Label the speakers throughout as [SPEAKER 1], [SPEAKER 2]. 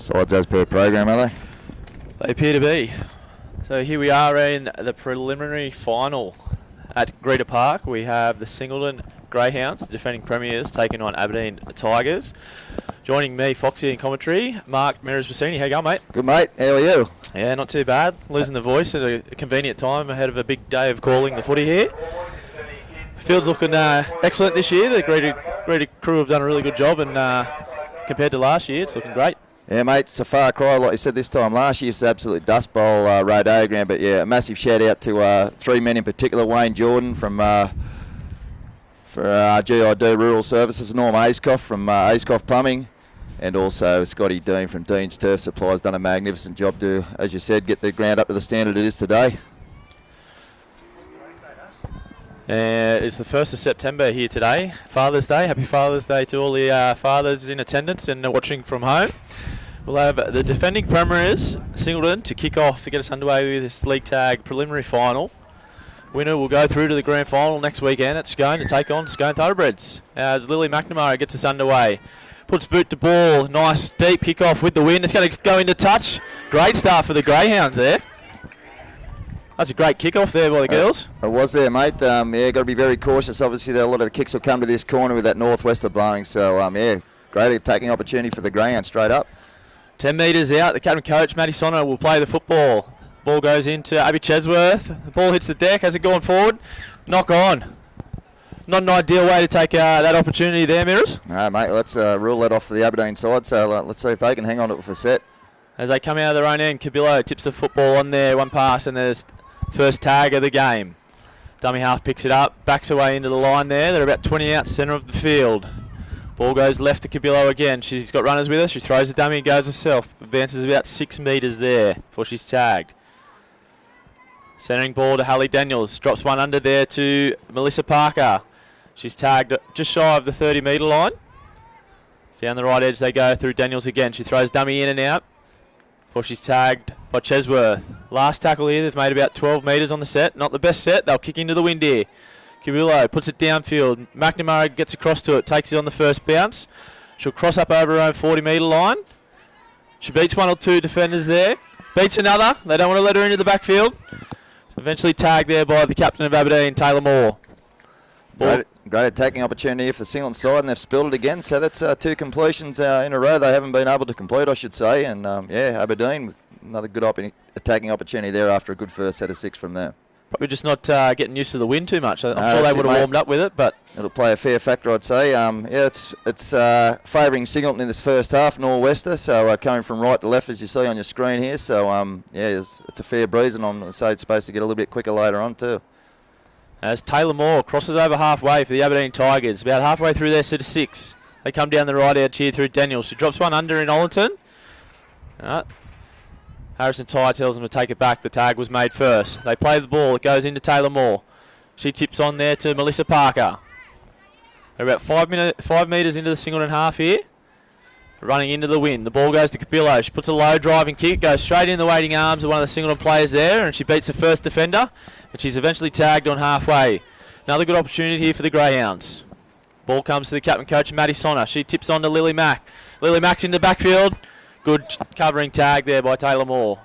[SPEAKER 1] Sides as per program, are they?
[SPEAKER 2] They appear to be. So here we are in the preliminary final at Greta Park. We have the Singleton Greyhounds, the defending premiers, taking on Aberdeen Tigers. Joining me, Foxy, in commentary, Mark Mears-Bassini. How you going, mate?
[SPEAKER 1] Good, mate. How are you?
[SPEAKER 2] Yeah, not too bad. Losing the voice at a convenient time ahead of a big day of calling the footy here. Field's looking excellent this year. The Greta crew have done a really good job, and compared to last year, it's looking great.
[SPEAKER 1] Yeah, mate, it's a far cry, like you said this time last year. It's an absolute dust bowl rodeo ground. But yeah, a massive shout out to three men in particular: Wayne Jordan from GID Rural Services, Norm Acecoff from Acecoff Plumbing, and also Scotty Dean from Dean's Turf Supplies. Done a magnificent job to, as you said, get the ground up to the standard it is today.
[SPEAKER 2] It's the 1st of September here today, Father's Day. Happy Father's Day to all the fathers in attendance and watching from home. We'll have the defending premiers, Singleton, to kick off to get us underway with this league tag preliminary final. Winner will go through to the grand final next weekend at Scone to take on Scone Thoroughbreds. As Lily McNamara gets us underway. Puts boot to ball, nice deep kick off with the wind. It's going to go into touch. Great start for the Greyhounds there. That's a great kick-off there by the girls.
[SPEAKER 1] It was there, mate. Yeah, got to be very cautious. Obviously, a lot of the kicks will come to this corner with that northwester blowing. So, yeah, great attacking opportunity for the Greyhounds straight up.
[SPEAKER 2] 10 metres out. The captain coach, Matty Sonner, will play the football. Ball goes into Abby Chesworth. The ball hits the deck. Has it gone forward? Knock on. Not an ideal way to take that opportunity there, Mirrors.
[SPEAKER 1] No, mate, let's rule that off for the Aberdeen side. So let's see if they can hang on to it for a set.
[SPEAKER 2] As they come out of their own end, Cabillo tips the football on there. One pass, and there's first tag of the game. Dummy half picks it up, backs away into the line there. They're about 20 out centre of the field. Ball goes left to Cabillo again. She's got runners with her. She throws the dummy and goes herself. Advances about 6 metres there before she's tagged. Centering ball to Hallie Daniels. Drops one under there to Melissa Parker. She's tagged just shy of the 30-metre line. Down the right edge they go through Daniels again. She throws dummy in and out before she's tagged by Chesworth. Last tackle here, they've made about 12 metres on the set. Not the best set, they'll kick into the wind here. Cabillo puts it downfield. McNamara gets across to it, takes it on the first bounce. She'll cross up over her own 40-metre line. She beats one or two defenders there. Beats another, they don't want to let her into the backfield. Eventually tagged there by the captain of Aberdeen, Taylor Moore.
[SPEAKER 1] Great attacking opportunity for the Singleton side, and they've spilled it again. So that's two completions in a row they haven't been able to complete, I should say. And yeah, Aberdeen with another good attacking opportunity there after a good first set of 6 from them.
[SPEAKER 2] Probably just not getting used to the wind too much. I'm sure they would have warmed up with it, but
[SPEAKER 1] it'll play a fair factor, I'd say. Yeah, it's favouring Singleton in this first half, nor'wester. So coming from right to left, as you see on your screen here. So yeah, it's a fair breeze, and I'm going to say it's supposed to get a little bit quicker later on too.
[SPEAKER 2] As Taylor Moore crosses over halfway for the Aberdeen Tigers, about halfway through their set of 6. They come down the right edge here through Daniels. She drops one under in Ollington. Harrison Tyre tells them to take it back. The tag was made first. They play the ball. It goes into Taylor Moore. She tips on there to Melissa Parker. They're about 5 metres into the Singleton half here. Running into the wind. The ball goes to Cabillo. She puts a low driving kick, goes straight in the waiting arms of one of the Singleton players there, and she beats the first defender, and she's eventually tagged on halfway. Another good opportunity here for the Greyhounds. Ball comes to the captain coach, Matty Sonner. She tips on to Lily Mack. Lily Mack's in the backfield. Good covering tag there by Taylor Moore.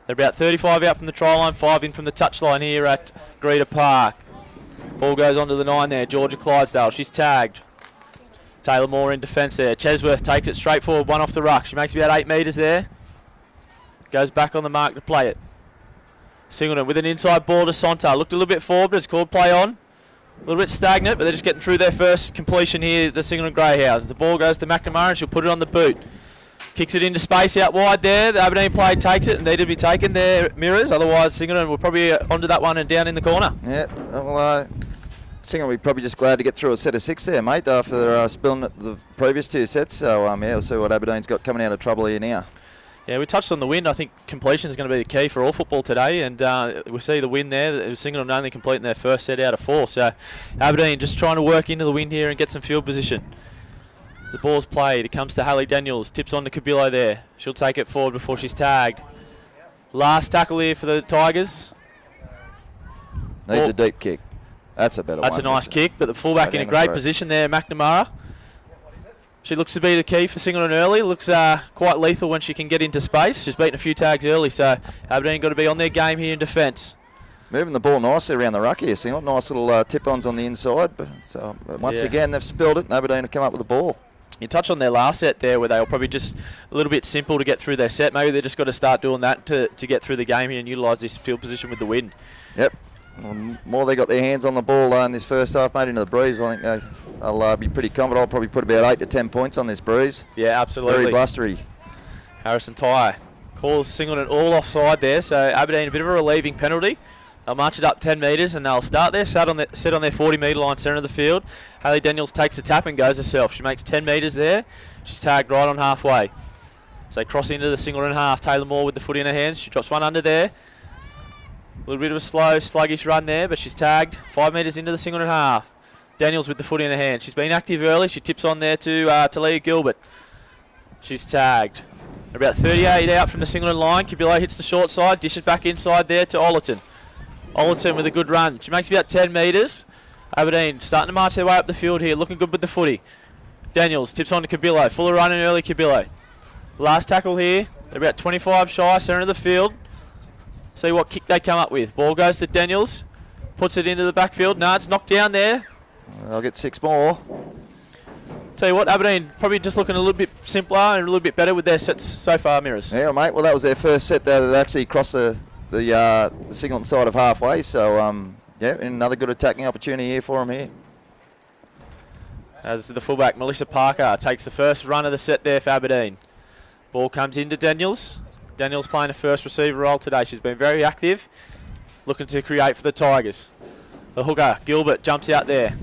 [SPEAKER 2] They're about 35 out from the try line, 5 in from the touchline here at Greta Park. Ball goes onto the 9 there, Georgia Clydesdale. She's tagged. Taylor Moore in defence there. Chesworth takes it straight forward, one off the ruck. She makes about 8 metres there. Goes back on the mark to play it. Singleton with an inside ball to Sonta. Looked a little bit forward, but it's called play on. A little bit stagnant, but they're just getting through their first completion here, the Singleton Greyhounds. The ball goes to McNamara, and she'll put it on the boot. Kicks it into space out wide there. The Aberdeen player takes it and needed to be taken there, Mirrors. Otherwise, Singleton will probably onto that one and down in the corner.
[SPEAKER 1] Yeah, well, Singleton will be probably just glad to get through a set of 6 there, mate, after spilling the previous 2 sets. So, yeah, we'll see what Aberdeen's got coming out of trouble here now.
[SPEAKER 2] Yeah, we touched on the wind. I think completion is going to be the key for all football today, and we see the wind there. Singleton only completing their first set out of 4. So, Aberdeen just trying to work into the wind here and get some field position. The ball's played. It comes to Hallie Daniels. Tips on to Cabillo there. She'll take it forward before she's tagged. Last tackle here for the Tigers.
[SPEAKER 1] Needs a deep kick. That's a better one.
[SPEAKER 2] That's a nice kick, but the fullback in a great position there, McNamara. She looks to be the key for Singleton early. Looks quite lethal when she can get into space. She's beaten a few tags early, so Aberdeen got to be on their game here in defence.
[SPEAKER 1] Moving the ball nicely around the ruck here, Singleton. Nice little tip-ons on the inside. But once again, they've spilled it, and Aberdeen have come up with the ball.
[SPEAKER 2] You touched on their last set there where they were probably just a little bit simple to get through their set. Maybe they've just got to start doing that to get through the game here and utilise this field position with the wind.
[SPEAKER 1] Yep. Well, the more they got their hands on the ball in this first half, made into the breeze, I think they'll be pretty confident. I'll probably put about 8 to 10 points on this breeze.
[SPEAKER 2] Yeah, absolutely.
[SPEAKER 1] Very blustery.
[SPEAKER 2] Harrison Tyre calls Singleton all offside there, so Aberdeen a bit of a relieving penalty. They'll march it up 10 metres and they'll start there, set on their 40-metre line, centre of the field. Hayley Daniels takes the tap and goes herself. She makes 10 metres there. She's tagged right on halfway. So they cross into the Singleton half. Taylor Moore with the footy in her hands. She drops one under there. A little bit of a slow, sluggish run there, but she's tagged 5 metres into the Singleton half. Daniels with the footy in her hand. She's been active early. She tips on there to Talia Gilbert. She's tagged. About 38 out from the Singleton line. Kabilo hits the short side, dishes back inside there to Ollerton. Ollerton with a good run. She makes about 10 metres. Aberdeen starting to march their way up the field here, looking good with the footy. Daniels tips on to Kabilo. Full of run and early Kabilo. Last tackle here. They're about 25 shy, centre of the field. See what kick they come up with. Ball goes to Daniels. Puts it into the backfield. No, it's knocked down there.
[SPEAKER 1] They'll get 6 more.
[SPEAKER 2] Tell you what, Aberdeen probably just looking a little bit simpler and a little bit better with their sets so far, Mirrors.
[SPEAKER 1] Yeah, mate. Well, that was their first set there. They actually crossed the Singleton side of halfway. So, yeah, another good attacking opportunity here for them here.
[SPEAKER 2] As the fullback, Melissa Parker, takes the first run of the set there for Aberdeen. Ball comes into Daniels. Daniels playing a first receiver role today. She's been very active, looking to create for the Tigers. The hooker, Gilbert, jumps out there.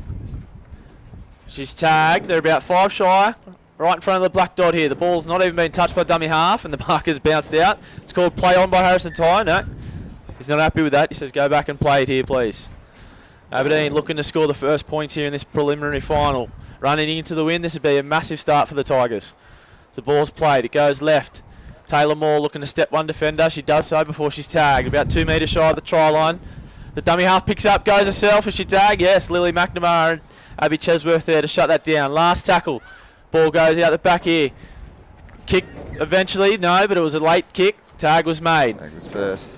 [SPEAKER 2] She's tagged. They're about 5 shy, right in front of the black dot here. The ball's not even been touched by dummy half, and the marker's bounced out. It's called play on by Harrison Tyre. No, he's not happy with that. He says go back and play it here, please. Aberdeen looking to score the first points here in this preliminary final. Running into the wind, this would be a massive start for the Tigers. The ball's played, it goes left. Taylor Moore looking to step one defender. She does so before she's tagged. About 2 metres shy of the try line. The dummy half picks up, goes herself. Is she tagged? Yes, Lily McNamara and Abby Chesworth there to shut that down. Last tackle. Ball goes out the back here. Kick eventually, no, but it was a late kick. Tag was made.
[SPEAKER 1] Tag was first.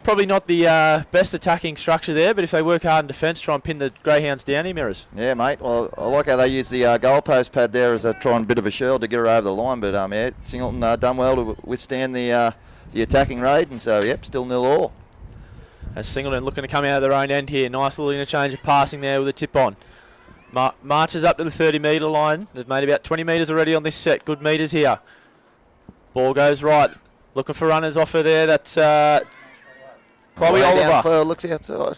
[SPEAKER 2] Probably not the best attacking structure there, but if they work hard in defence, try and pin the Greyhounds down here, Mirrors.
[SPEAKER 1] Yeah, mate. Well, I like how they use the goalpost pad there as a trying bit of a shield to get her over the line. But yeah, Singleton done well to withstand the attacking raid, and so yep, still 0-all.
[SPEAKER 2] As Singleton looking to come out of their own end here. Nice little interchange of passing there with a tip on. Marches up to the 30-metre line. They've made about 20 metres already on this set. Good metres here. Ball goes right. Looking for runners off her there. That's Chloe Oliver.
[SPEAKER 1] Looks outside.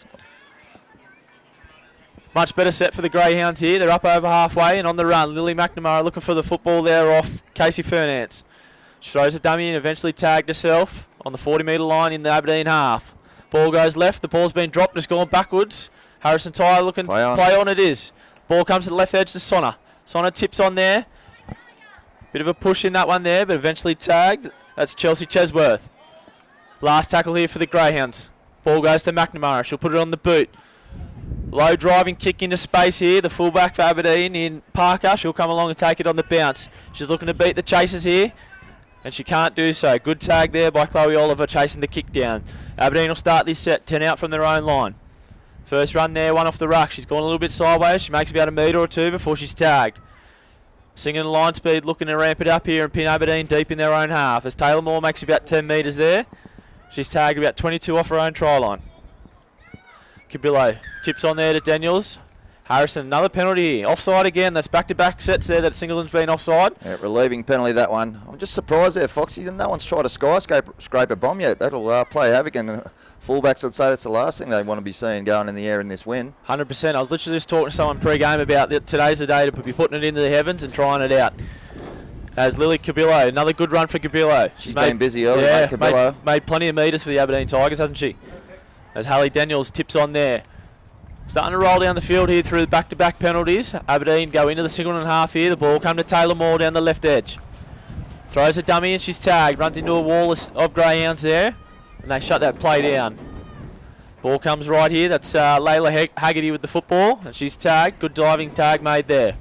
[SPEAKER 2] Much better set for the Greyhounds here. They're up over halfway and on the run. Lily McNamara looking for the football there off Casey Fernance. She throws a dummy and eventually tagged herself on the 40-metre line in the Aberdeen half. Ball goes left. The ball's been dropped. It's gone backwards. Harrison Tyre looking to play on. It is. Ball comes to the left edge to Sonna. Sonna tips on there. Bit of a push in that one there, but eventually tagged. That's Chelsea Chesworth. Last tackle here for the Greyhounds. Ball goes to McNamara. She'll put it on the boot. Low driving kick into space here. The fullback for Aberdeen in Parker. She'll come along and take it on the bounce. She's looking to beat the chasers here, and she can't do so. Good tag there by Chloe Oliver chasing the kick down. Aberdeen will start this set 10 out from their own line. First run there, one off the ruck. She's gone a little bit sideways. She makes about a metre or two before she's tagged. Singing line speed, looking to ramp it up here and pin Aberdeen deep in their own half. As Taylor Moore makes about 10 metres there. She's tagged about 22 off her own try line. Kabilo tips on there to Daniels. Harrison, another penalty here. Offside again. That's back-to-back sets there that Singleton's been offside.
[SPEAKER 1] Yeah, relieving penalty, that one. I'm just surprised there, Foxy. No one's tried a skyscraper bomb yet. That'll play havoc, and fullbacks would say that's the last thing they want to be seeing going in the air in this win.
[SPEAKER 2] 100%. I was literally just talking to someone pre-game about that. Today's the day to be putting it into the heavens and trying it out. As Lily Kabilo, another good run for Kabilo.
[SPEAKER 1] She's been busy early, yeah, mate, Kabilo.
[SPEAKER 2] Made plenty of metres for the Aberdeen Tigers, hasn't she? As Hayley Daniels tips on there. Starting to roll down the field here through the back-to-back penalties. Aberdeen go into the Singleton half here. The ball come to Taylor Moore down the left edge. Throws a dummy and she's tagged. Runs into a wall of Greyhounds there. And they shut that play down. Ball comes right here. That's Layla Haggerty with the football. And she's tagged. Good diving tag made there.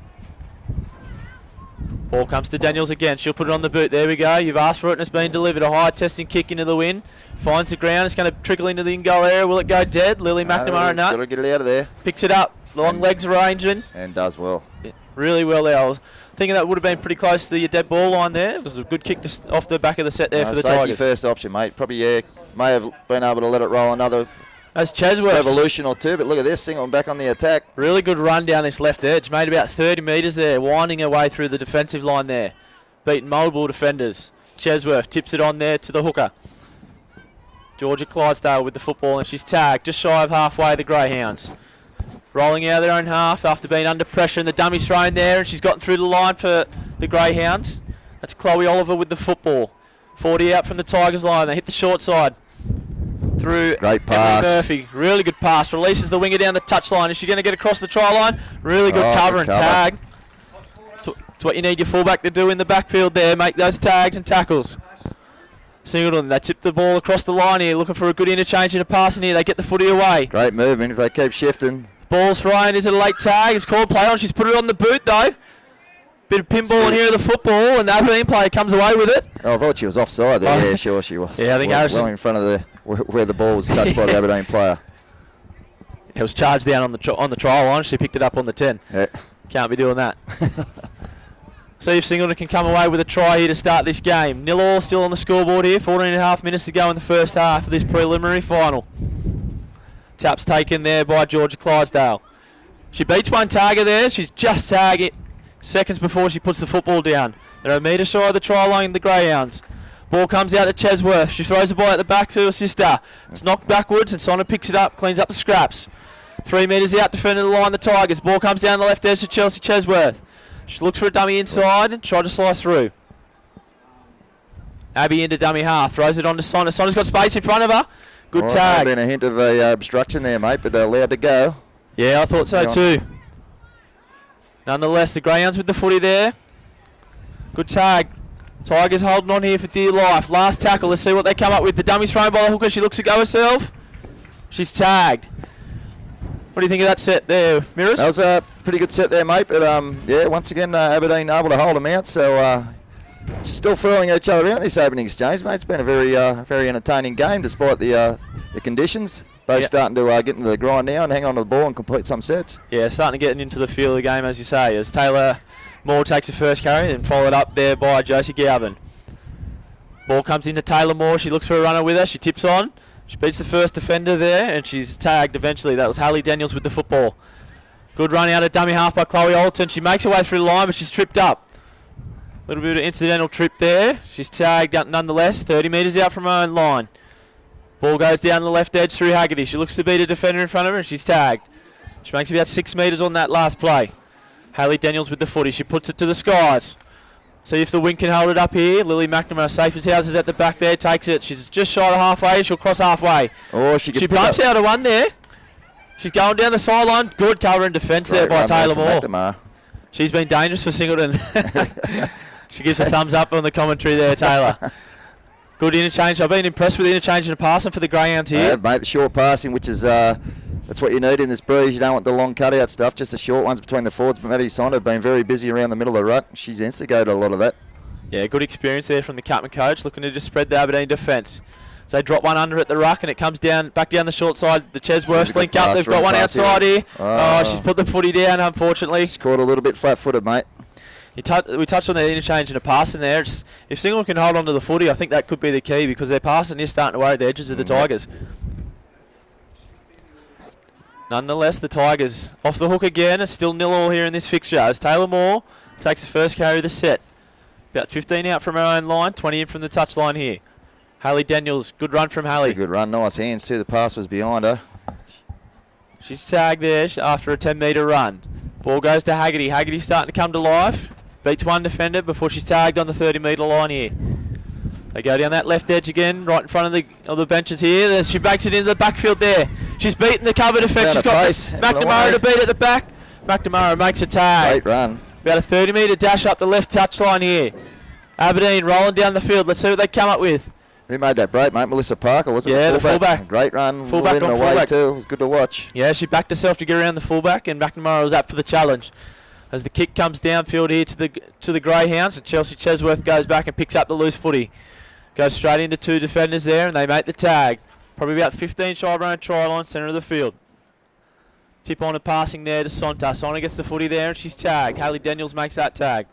[SPEAKER 2] Ball comes to Daniels again. She'll put it on the boot. There we go. You've asked for it and it's been delivered. A high testing kick into the wind. Finds the ground. It's going to trickle into the in-goal area. Will it go dead? Lily McNamara,
[SPEAKER 1] Got to get it out of there.
[SPEAKER 2] Picks it up. Long legs arrangement.
[SPEAKER 1] And does well.
[SPEAKER 2] Yeah, really well there. I was thinking that would have been pretty close to the dead ball line there. It was a good kick off the back of the set there for the
[SPEAKER 1] safety
[SPEAKER 2] Tigers.
[SPEAKER 1] First option, mate. Probably, may have been able to let it roll another
[SPEAKER 2] That's Chesworth.
[SPEAKER 1] revolution or two, but look at this, Singleton back on the attack.
[SPEAKER 2] Really good run down this left edge. Made about 30 metres there, winding her way through the defensive line there. Beating multiple defenders. Chesworth tips it on there to the hooker. Georgia Clydesdale with the football, and she's tagged just shy of halfway, the Greyhounds. Rolling out of their own half after being under pressure, and the dummy's thrown there, and she's gotten through the line for the Greyhounds. That's Chloe Oliver with the football. 40 out from the Tigers line. They hit the short side. Through
[SPEAKER 1] Great pass.
[SPEAKER 2] Emily Murphy. Really good pass. Releases the winger down the touchline. Is she going to get across the try line? Really good cover and tag. It's what you need your fullback to do in the backfield there. Make those tags and tackles. Singleton, they tip the ball across the line here. Looking for a good interchange and a pass in here. They get the footy away.
[SPEAKER 1] Great movement if they keep shifting.
[SPEAKER 2] Ball's thrown. Is it a late tag? It's called play on. She's put it on the boot though. Bit of pinball in here of the football, and the Aberdeen player comes away with it.
[SPEAKER 1] Oh, I thought she was offside there. Yeah, sure she was.
[SPEAKER 2] Yeah, I think
[SPEAKER 1] well in front of the where the ball was touched by the Aberdeen player.
[SPEAKER 2] It was charged down on the trial line. She picked it up on the 10.
[SPEAKER 1] Yeah.
[SPEAKER 2] Can't be doing that. See if Singleton can come away with a try here to start this game. 0-0 still on the scoreboard here. 14.5 minutes to go in the first half of this preliminary final. Tap's taken there by Georgia Clydesdale. She beats one tagger there. She's just tagged it seconds before she puts the football down. They're a metre shy of the try line, the Greyhounds. Ball comes out to Chesworth. She throws the ball at the back to her sister. It's knocked backwards and Sonna picks it up, cleans up the scraps. 3 metres out, defending the line, the Tigers. Ball comes down the left edge to Chelsea Chesworth. She looks for a dummy inside and tries to slice through. Abby into dummy half, throws it on to Sonna. Sonna's got space in front of her. Good tag.
[SPEAKER 1] Been a hint of a obstruction there, mate, but allowed to go.
[SPEAKER 2] Yeah, I thought so too. Nonetheless, the Greyhounds with the footy there. Good tag. Tigers holding on here for dear life. Last tackle. Let's see what they come up with. The dummy's thrown by the hooker. She looks to go herself. She's tagged. What do you think of that set there, Mirrors?
[SPEAKER 1] That was a pretty good set there, mate. But yeah, once again, Aberdeen able to hold them out. So still throwing each other out this opening exchange, mate. It's been a very entertaining game despite the conditions. Both starting to get into the grind now and hang on to the ball and complete some sets.
[SPEAKER 2] Yeah, starting to get into the feel of the game, as you say, as Taylor Moore takes the first carry and followed up there by Josie Galvin. Ball comes into Taylor Moore. She looks for a runner with her. She tips on. She beats the first defender there and she's tagged eventually. That was Hallie Daniels with the football. Good run out of dummy half by Chloe Alton. She makes her way through the line, but she's tripped up. A little bit of incidental trip there. She's tagged nonetheless, 30 metres out from her own line. Ball goes down the left edge through Haggerty. She looks to beat a defender in front of her and she's tagged. She makes about 6 metres on that last play. Haley Daniels with the footy. She puts it to the skies. See if the wing can hold it up here. Lily McNamara, safe as houses at the back there, takes it. She's just shy of halfway. She'll cross halfway.
[SPEAKER 1] Oh, she
[SPEAKER 2] bumps out of one there. She's going down the sideline. Good cover and defence there by Taylor Moore. She's been dangerous for Singleton. She gives a thumbs up on the commentary there, Taylor. Good interchange. I've been impressed with the interchange and the passing for the Greyhounds here.
[SPEAKER 1] Mate, the short passing, which is that's what you need in this breeze. You don't want the long cutout stuff, just the short ones between the forwards. But Maddie Sonda have been very busy around the middle of the ruck. She's instigated a lot of that.
[SPEAKER 2] Yeah, good experience there from the captain coach, looking to just spread the Aberdeen defence. So they drop one under at the ruck and it comes down back down the short side. The Chesworths link up. They've got one outside here. Oh, she's put the footy down, unfortunately.
[SPEAKER 1] She's caught a little bit flat-footed, mate.
[SPEAKER 2] We touched on the interchange and the passing there. If Singleton can hold on to the footy, I think that could be the key because their passing is starting to worry the edges of the Tigers. Nonetheless, the Tigers off the hook again. It's still 0-0 here in this fixture as Taylor Moore takes the first carry of the set. About 15 out from her own line, 20 in from the touchline here. Haley Daniels, good run from Haley.
[SPEAKER 1] That's a good run, nice hands too. The pass was behind her.
[SPEAKER 2] She's tagged there after a 10-metre run. Ball goes to Haggerty. Haggerty's starting to come to life. Beats one defender before she's tagged on the 30-metre line here. They go down that left edge again, right in front of the benches here. She bakes it into the backfield there. She's beaten the cover defence. She's got McNamara to beat at the back. McNamara makes a tag.
[SPEAKER 1] Great run.
[SPEAKER 2] About a 30-metre dash up the left touchline here. Aberdeen rolling down the field. Let's see what they come up with.
[SPEAKER 1] Who made that break, mate? Melissa Parker, wasn't it?
[SPEAKER 2] Yeah, the fullback.
[SPEAKER 1] Great run.
[SPEAKER 2] Fullback on
[SPEAKER 1] away
[SPEAKER 2] fullback
[SPEAKER 1] too. It was good to watch.
[SPEAKER 2] Yeah, she backed herself to get around the fullback, and McNamara was up for the challenge. As the kick comes downfield here to the Greyhounds, and Chelsea Chesworth goes back and picks up the loose footy. Goes straight into 2 defenders there, and they make the tag. Probably about 15 shy of our own try line, centre of the field. Tip on and passing there to Sonta. Sonta gets the footy there, and she's tagged. Hayley Daniels makes that tag.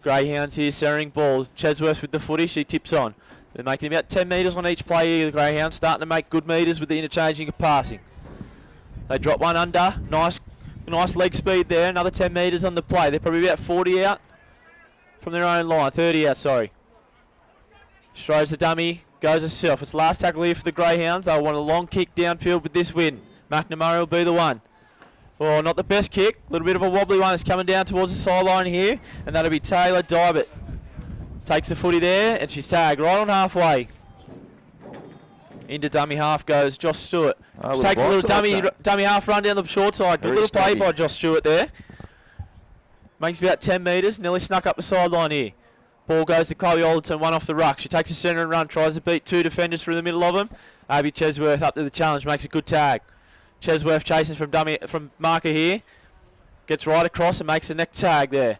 [SPEAKER 2] Greyhounds here, centering ball. Chesworth with the footy, she tips on. They're making about 10 metres on each play here. The Greyhounds starting to make good metres with the interchanging of passing. They drop one under. Nice leg speed there. Another 10 metres on the play. They're probably about 40 out from their own line. 30 out, sorry. She throws the dummy. Goes herself. It's the last tackle here for the Greyhounds. They'll want a long kick downfield with this win. McNamara will be the one. Oh, not the best kick. A little bit of a wobbly one. It's coming down towards the sideline here. And that'll be Taylor Dybert. Takes the footy there, and she's tagged right on halfway. Into dummy half goes Josh Stewart. She takes a little dummy half run down the short side. Good little play by Josh Stewart there. Makes about 10 metres. Nearly snuck up the sideline here. Ball goes to Chloe Alderton, one off the ruck. She takes a centre and run, tries to beat 2 defenders through the middle of them. Abby Chesworth up to the challenge, makes a good tag. Chesworth chasing from marker here. Gets right across and makes the next tag there.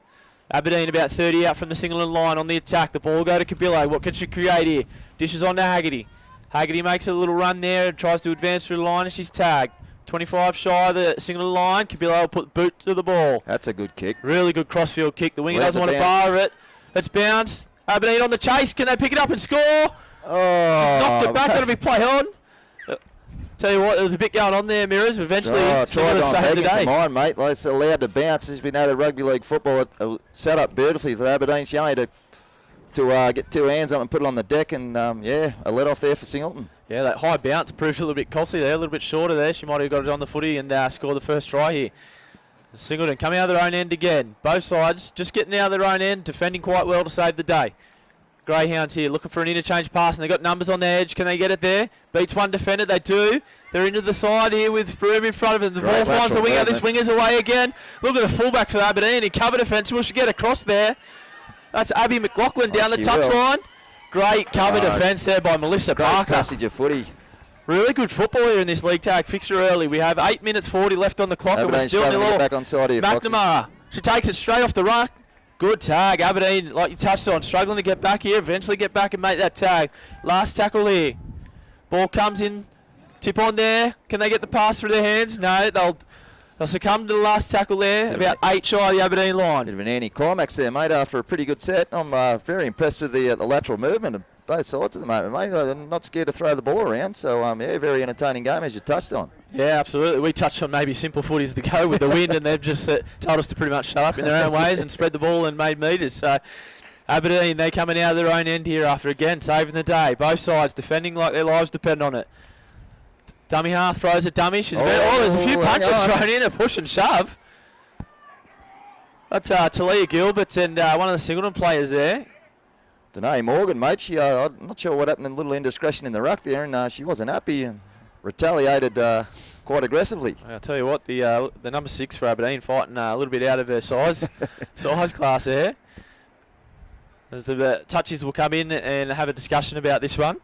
[SPEAKER 2] Aberdeen about 30 out from the Singleton line on the attack. The ball will go to Cabillo. What can she create here? Dishes on to Haggerty. Haggerty makes a little run there and tries to advance through the line, and she's tagged. 25 shy of the Singleton line. Cabillo will put the boot to the ball.
[SPEAKER 1] That's a good kick.
[SPEAKER 2] Really good crossfield kick. The winger doesn't want to bar it. It's bounced. Aberdeen on the chase. Can they pick it up and score?
[SPEAKER 1] Oh,
[SPEAKER 2] she's knocked it back. That'll be play on. Tell you what, there was a bit going on there, Mirrors, but eventually Singleton saved the day.
[SPEAKER 1] Mine, mate. Like, it's allowed to bounce. As we know, the rugby league football set up beautifully for Aberdeen. She only had to get 2 hands on it and put it on the deck, and yeah, a let off there for Singleton.
[SPEAKER 2] Yeah, that high bounce proved a little bit costly there, a little bit shorter there. She might have got it on the footy and scored the first try here. Singleton coming out of their own end again. Both sides just getting out of their own end, defending quite well to save the day. Greyhounds here looking for an interchange pass, and they've got numbers on the edge. Can they get it there? Beats one defender. They do. They're into the side here with room in front of them. The ball finds the winger. This winger's away again. Look at the fullback for Aberdeen. He cover defence. Will she get across there? That's Abby McLaughlin down the touchline. Great cover defence there by Melissa Parker.
[SPEAKER 1] Passage of footy.
[SPEAKER 2] Really good football here in this league tag fixture early. We have 8 minutes 40 left on the clock, and we're still nil.
[SPEAKER 1] Back on side here,
[SPEAKER 2] McNamara. She takes it straight off the ruck. Good tag. Aberdeen, like you touched on, struggling to get back here. Eventually get back and make that tag. Last tackle here. Ball comes in. Tip on there. Can they get the pass through their hands? No, they'll succumb to the last tackle there. About 8 shy of the Aberdeen line.
[SPEAKER 1] Bit of an anti-climax there, mate, after a pretty good set. I'm very impressed with the lateral movement of both sides at the moment, mate. They're not scared to throw the ball around. So, yeah, very entertaining game, as you touched on.
[SPEAKER 2] Yeah, absolutely. We touched on maybe simple footies to go with the wind, and they've just told us to pretty much shut up in their own ways and spread the ball and made metres. So Aberdeen, they're coming out of their own end here after, again, saving the day. Both sides defending like their lives depend on it. Dummy half throws a dummy. There's a few punches thrown in, a push and shove. That's Talia Gilbert and one of the Singleton players there.
[SPEAKER 1] Danae Morgan, mate. I'm not sure what happened, a little indiscretion in the ruck there, and she wasn't happy and retaliated quite aggressively.
[SPEAKER 2] I'll tell you what, the number 6 for Aberdeen fighting a little bit out of her size class there. As the touches will come in and have a discussion about this one.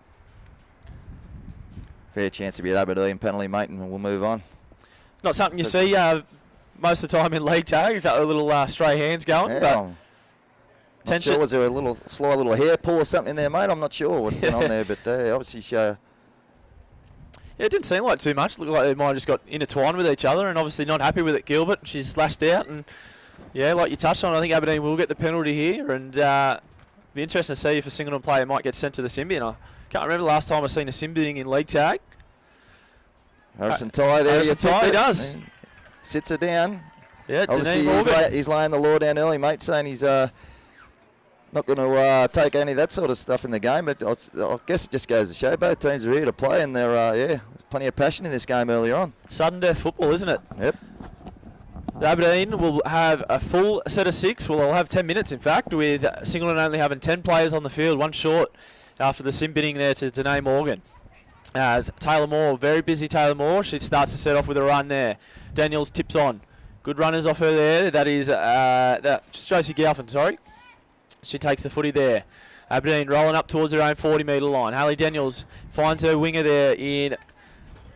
[SPEAKER 1] Fair chance to be at Aberdeen penalty, mate, and we'll move on.
[SPEAKER 2] Not something you see most of the time in league tag. A couple of little stray hands going.
[SPEAKER 1] Yeah,
[SPEAKER 2] but
[SPEAKER 1] not sure, was there a sly little hair pull or something in there, mate? I'm not sure what went on there, but obviously
[SPEAKER 2] yeah, it didn't seem like too much. Looked like they might have just got intertwined with each other, and obviously not happy with it, Gilbert. She's slashed out, and yeah, like you touched on, I think Aberdeen will get the penalty here, and be interesting to see if a Singleton player might get sent to the Simbi. And I can't remember the last time I've seen a Simbi in league tag.
[SPEAKER 1] Harrison Ty there.
[SPEAKER 2] Harrison Ty does.
[SPEAKER 1] He sits her down.
[SPEAKER 2] Yeah,
[SPEAKER 1] obviously he's laying the law down early, mate, saying he's not going to take any of that sort of stuff in the game. But I guess it just goes to show both teams are here to play, and there's plenty of passion in this game earlier on.
[SPEAKER 2] Sudden death football, isn't it?
[SPEAKER 1] Yep.
[SPEAKER 2] Aberdeen will have a full set of 6. Well, they'll have 10 minutes, in fact, with Singleton only having 10 players on the field, one short after the sim bidding there to Danae Morgan. As Taylor Moore, very busy Taylor Moore, she starts to set off with a run there. Daniels tips on. Good runners off her there. That is just Josie Galfin, sorry. She takes the footy there. Aberdeen rolling up towards her own 40-metre line. Hayley Daniels finds her winger there in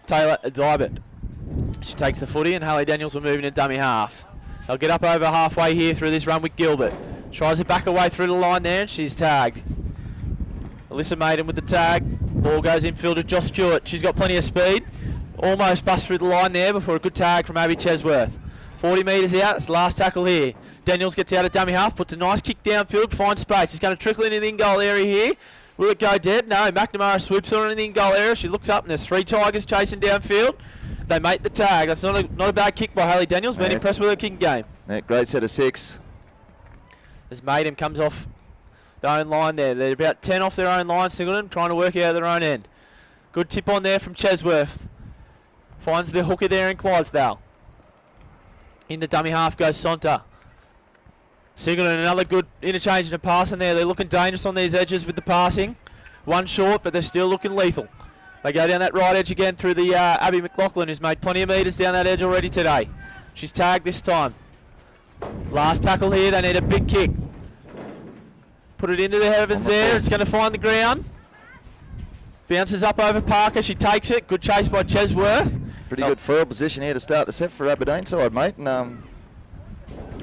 [SPEAKER 2] Taylor Dybert. She takes the footy, and Hayley Daniels will move in dummy half. They'll get up over halfway here through this run with Gilbert. Tries to back away through the line there, and she's tagged. Alyssa Maiden with the tag. Ball goes infield to Josh Stewart. She's got plenty of speed. Almost bust through the line there before a good tag from Abby Chesworth. 40 metres out. It's the last tackle here. Daniels gets out of dummy half, puts a nice kick downfield, finds space. He's going to trickle into the in-goal area here. Will it go dead? No. McNamara swoops on in the in-goal area. She looks up and there's 3 Tigers chasing downfield. They make the tag. That's not a bad kick by Hayley Daniels. Been impressed with her kicking game.
[SPEAKER 1] Yeah, great set of 6.
[SPEAKER 2] As Maiden comes off their own line there. They're about 10 off their own line, Singleton, trying to work out their own end. Good tip on there from Chesworth. Finds the hooker there in Clydesdale. Into dummy half goes Sonta. Singleton, another good interchange and passing there. They're looking dangerous on these edges with the passing. One short, but they're still looking lethal. They go down that right edge again through the Abby McLaughlin, who's made plenty of metres down that edge already today. She's tagged this time. Last tackle here, they need a big kick. Put it into the heavens there, it's going to find the ground. Bounces up over Parker, she takes it. Good chase by Chesworth.
[SPEAKER 1] Pretty good field position here to start the set for Aberdeen side, mate. And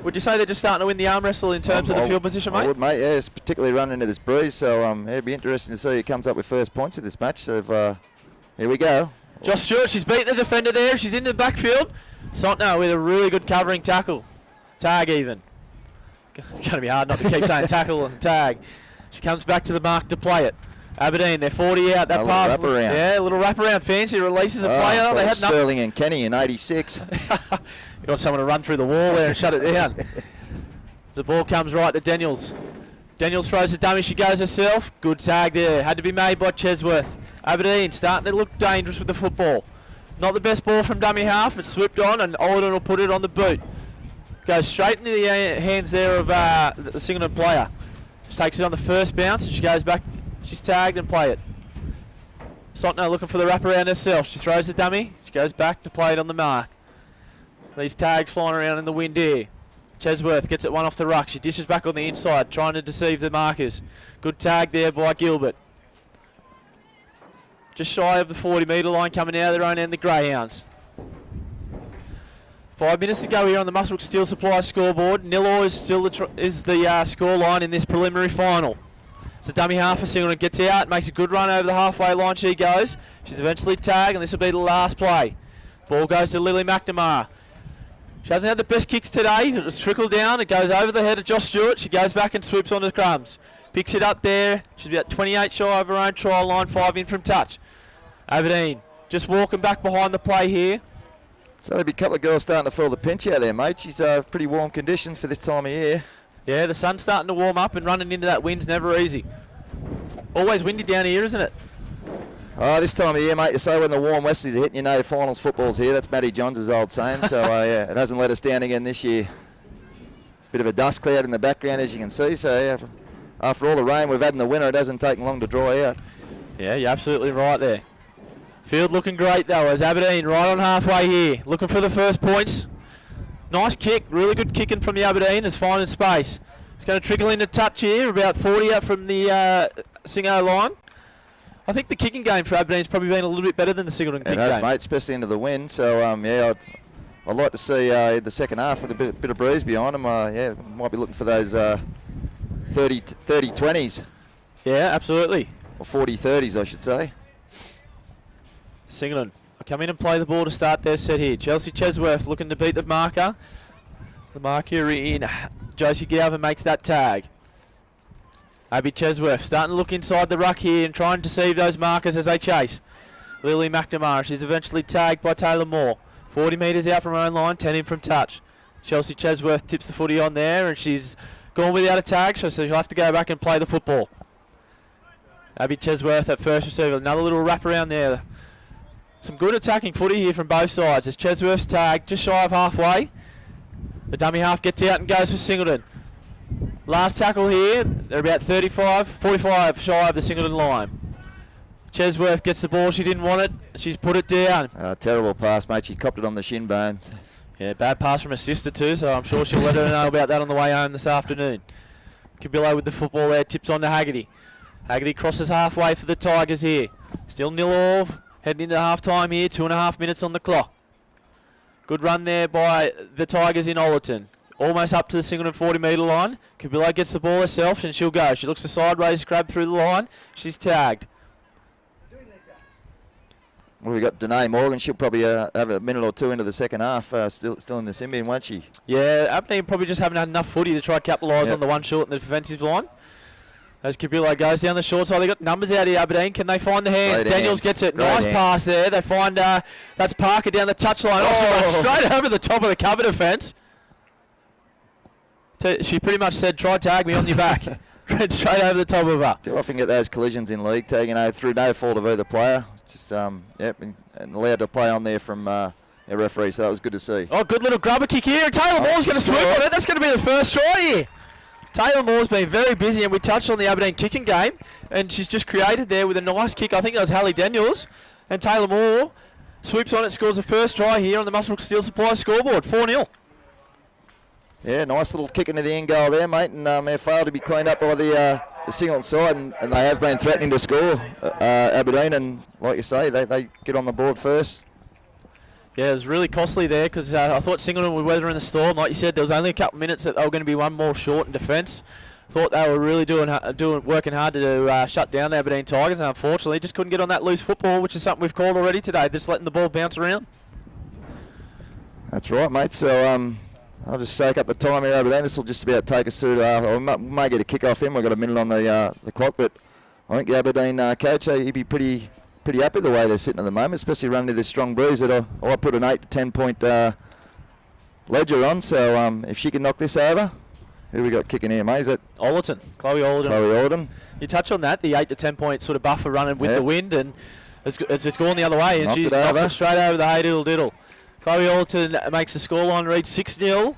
[SPEAKER 2] would you say they're just starting to win the arm wrestle in terms of the field position, mate?
[SPEAKER 1] I would, mate, yeah. It's particularly running into this breeze, so it'd be interesting to see who comes up with first points in this match. So here we go.
[SPEAKER 2] Josh Stewart, she's beaten the defender there. She's in the backfield. Sontner with a really good covering tackle. Tag even. It's going to be hard not to keep saying tackle and tag. She comes back to the mark to play it. Aberdeen, they're 40 out. That pass, yeah, a little wraparound fancy releases a player. They had
[SPEAKER 1] Sterling and Kenny in 86.
[SPEAKER 2] You want someone to run through the wall there and shut it down. The ball comes right to Daniels. Daniels throws the dummy. She goes herself. Good tag there. Had to be made by Chesworth. Aberdeen starting to look dangerous with the football. Not the best ball from dummy half. It's slipped on and Alden will put it on the boot. Goes straight into the hands there of the Singleton player. She takes it on the first bounce and she goes back. She's tagged and play it. Sontner looking for the wraparound herself. She throws the dummy. She goes back to play it on the mark. These tags flying around in the wind here. Chesworth gets it one off the ruck. She dishes back on the inside, trying to deceive the markers. Good tag there by Gilbert. Just shy of the 40 metre line coming out of their own end, the Greyhounds. 5 minutes to go here on the Muswellbrook Steel Supply scoreboard. 0 is still the score line in this preliminary final. It's a dummy half for Singleton, gets out, makes a good run over the halfway line. She goes. She's eventually tagged, and this will be the last play. Ball goes to Lily McNamara. She hasn't had the best kicks today. It was trickled down. It goes over the head of Josh Stewart. She goes back and swoops onto the crumbs. Picks it up there. She's about 28 shy of her own trial line, 5 in from touch. Aberdeen just walking back behind the play here.
[SPEAKER 1] So there'll be a couple of girls starting to feel the pinch out there, mate. She's pretty warm conditions for this time of year.
[SPEAKER 2] Yeah, the sun's starting to warm up and running into that wind's never easy. Always windy down here, isn't it?
[SPEAKER 1] Oh, this time of year, mate, you say when the warm Westies are hitting, you know finals football's here. That's Matty Johns' old saying. So, yeah, it hasn't let us down again this year. Bit of a dust cloud in the background, as you can see. So, yeah, after all the rain we've had in the winter, it hasn't taken long to dry out.
[SPEAKER 2] Yeah, you're absolutely right there. Field looking great, though, as Aberdeen right on halfway here. Looking for the first points. Nice kick, really good kicking from the Aberdeen. It's finding space. It's going to trickle into touch here, about 40 out from the Singo line. I think the kicking game for Aberdeen's probably been a little bit better than the Singleton kicking game.
[SPEAKER 1] It has, mate, especially into the wind. So, yeah, I'd like to see the second half with a bit of breeze behind them. Yeah, might be looking for those 30-20s.
[SPEAKER 2] Yeah, absolutely.
[SPEAKER 1] Or 40-30s, I should say.
[SPEAKER 2] Singleton come in and play the ball to start their set here. Chelsea Chesworth looking to beat the marker. The marker in. Josie Galvin makes that tag. Abby Chesworth starting to look inside the ruck here and trying to deceive those markers as they chase. Lily McNamara, she's eventually tagged by Taylor Moore. 40 metres out from her own line, 10 in from touch. Chelsea Chesworth tips the footy on there and she's gone without a tag, so she'll have to go back and play the football. Abby Chesworth at first receiver, another little wrap around there. Some good attacking footy here from both sides as Chesworth's tagged just shy of halfway. The dummy half gets out and goes for Singleton. Last tackle here, they're about 45 shy of the Singleton line. Chesworth gets the ball, she didn't want it, she's put it down.
[SPEAKER 1] Terrible pass, mate, she copped it on the shin bones.
[SPEAKER 2] Yeah, bad pass from her sister too, so I'm sure she'll let her know about that on the way home this afternoon. Cabillo with the football there, tips on to Haggerty. Haggerty crosses halfway for the Tigers here. Still 0-0, heading into half time here, 2.5 minutes on the clock. Good run there by the Tigers in Ollerton. Almost up to the Singleton 40-metre line. Kabila gets the ball herself and she'll go. She looks to sideways, grab through the line. She's tagged.
[SPEAKER 1] Well, we've got Danae Morgan. She'll probably have a minute or two into the second half. Still in the Symbian, won't she?
[SPEAKER 2] Yeah, Aberdeen probably just haven't had enough footy to try to capitalise on the one short in the defensive line. As Kabila goes down the short side, they got numbers out here, Aberdeen. Can they find the hands? Daniels gets it. Nice pass there. They find that's Parker down the touchline. Oh, straight over the top of the cover defence. She pretty much said, try tag me on your back. Ran straight over the top of her.
[SPEAKER 1] Do often get those collisions in league, taken through no fault of either player. It's just, and allowed to play on there from a referee, so that was good to see.
[SPEAKER 2] Oh, good little grubber kick here. Taylor Moore's going to swoop on it. That's going to be the first try here. Taylor Moore's been very busy, and we touched on the Aberdeen kicking game, and she's just created there with a nice kick. I think that was Hallie Daniels, and Taylor Moore swoops on it, scores the first try here on the Muswellbrook Steel Supply scoreboard, 4-0.
[SPEAKER 1] Yeah, nice little kick into the end goal there, mate, and they failed to be cleaned up by the Singleton side, and they have been threatening to score, Aberdeen, and like you say, they get on the board first.
[SPEAKER 2] Yeah, it was really costly there because I thought Singleton would weather in the storm. Like you said, there was only a couple of minutes that they were going to be one more short in defence. Thought they were really working hard to shut down the Aberdeen Tigers, and unfortunately just couldn't get on that loose football, which is something we've called already today, just letting the ball bounce around.
[SPEAKER 1] That's right, mate. So I'll just soak up the time here, Aberdeen. This will just about take us through to, we might get a kick-off in. We've got a minute on the clock, but I think the Aberdeen coach, he'd be pretty happy the way they're sitting at the moment, especially running to this strong breeze that I put an 8 to 10 point ledger on. So if she can knock this over, who we got kicking here, mate? Is it
[SPEAKER 2] Ollerton, Chloe Ollerton.
[SPEAKER 1] Chloe Ollerton.
[SPEAKER 2] You touch on that, the 8 to 10 point sort of buffer running with the wind, and it's gone the other way, and she knocked it straight over the hey diddle diddle. Chloe Ollerton makes the scoreline read 6-0.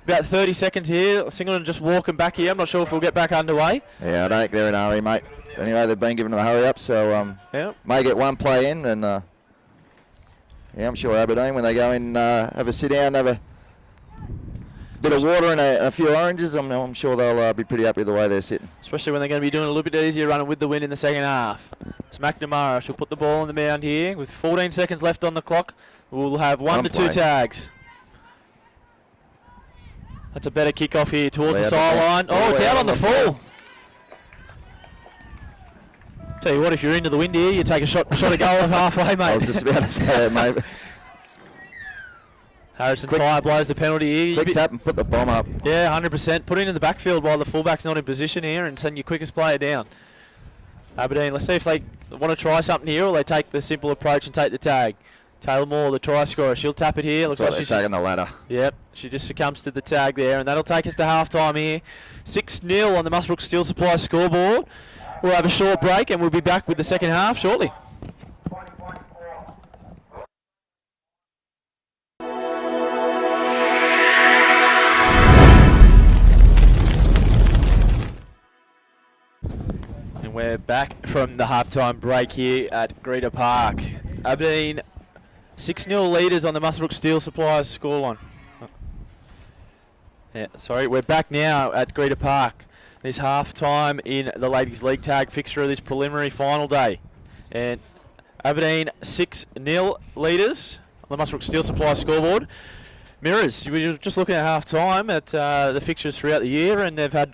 [SPEAKER 2] About 30 seconds here. Singleton just walking back here. I'm not sure if we'll get back underway.
[SPEAKER 1] Yeah, I don't think they're in a hurry, mate. Anyway, they've been given the hurry up, so may get one play in, and I'm sure Aberdeen, when they go in, have a sit down, have a bit of water and a few oranges, I'm sure they'll be pretty happy with the way they're sitting.
[SPEAKER 2] Especially when they're going to be doing a little bit easier running with the wind in the second half. It's McNamara. She'll put the ball on the mound here with 14 seconds left on the clock. We'll have one to two tags. That's a better kick-off here towards the sideline. Oh, it's out on the full. Tell you what, if you're into the wind here, you take a shot of goal at halfway, mate.
[SPEAKER 1] I was just about to say it, mate.
[SPEAKER 2] Harrison Tyre blows the penalty here.
[SPEAKER 1] Quick tap and put the bomb up.
[SPEAKER 2] Yeah, 100%. Put it in the backfield while the fullback's not in position here and send your quickest player down. Aberdeen, let's see if they want to try something here or they take the simple approach and take the tag. Taylor Moore, the try scorer, she'll tap it here.
[SPEAKER 1] Looks like she's taking the ladder.
[SPEAKER 2] Yep, she just succumbs to the tag there, and that'll take us to half-time here. 6-0 on the Muswellbrook Steel Supply scoreboard. We'll have a short break, and we'll be back with the second half shortly. And we're back from the half-time break here at Greta Park. Aberdeen 6-0 leaders on the Muswellbrook Steel Supplies scoreline. Yeah, sorry, we're back now at Greta Park. This half-time in the Ladies League tag fixture of this preliminary final day. And Aberdeen 6-0 leaders on the Muswellbrook Steel Supplies scoreboard. Mirrors, we were just looking at half-time at the fixtures throughout the year, and they've had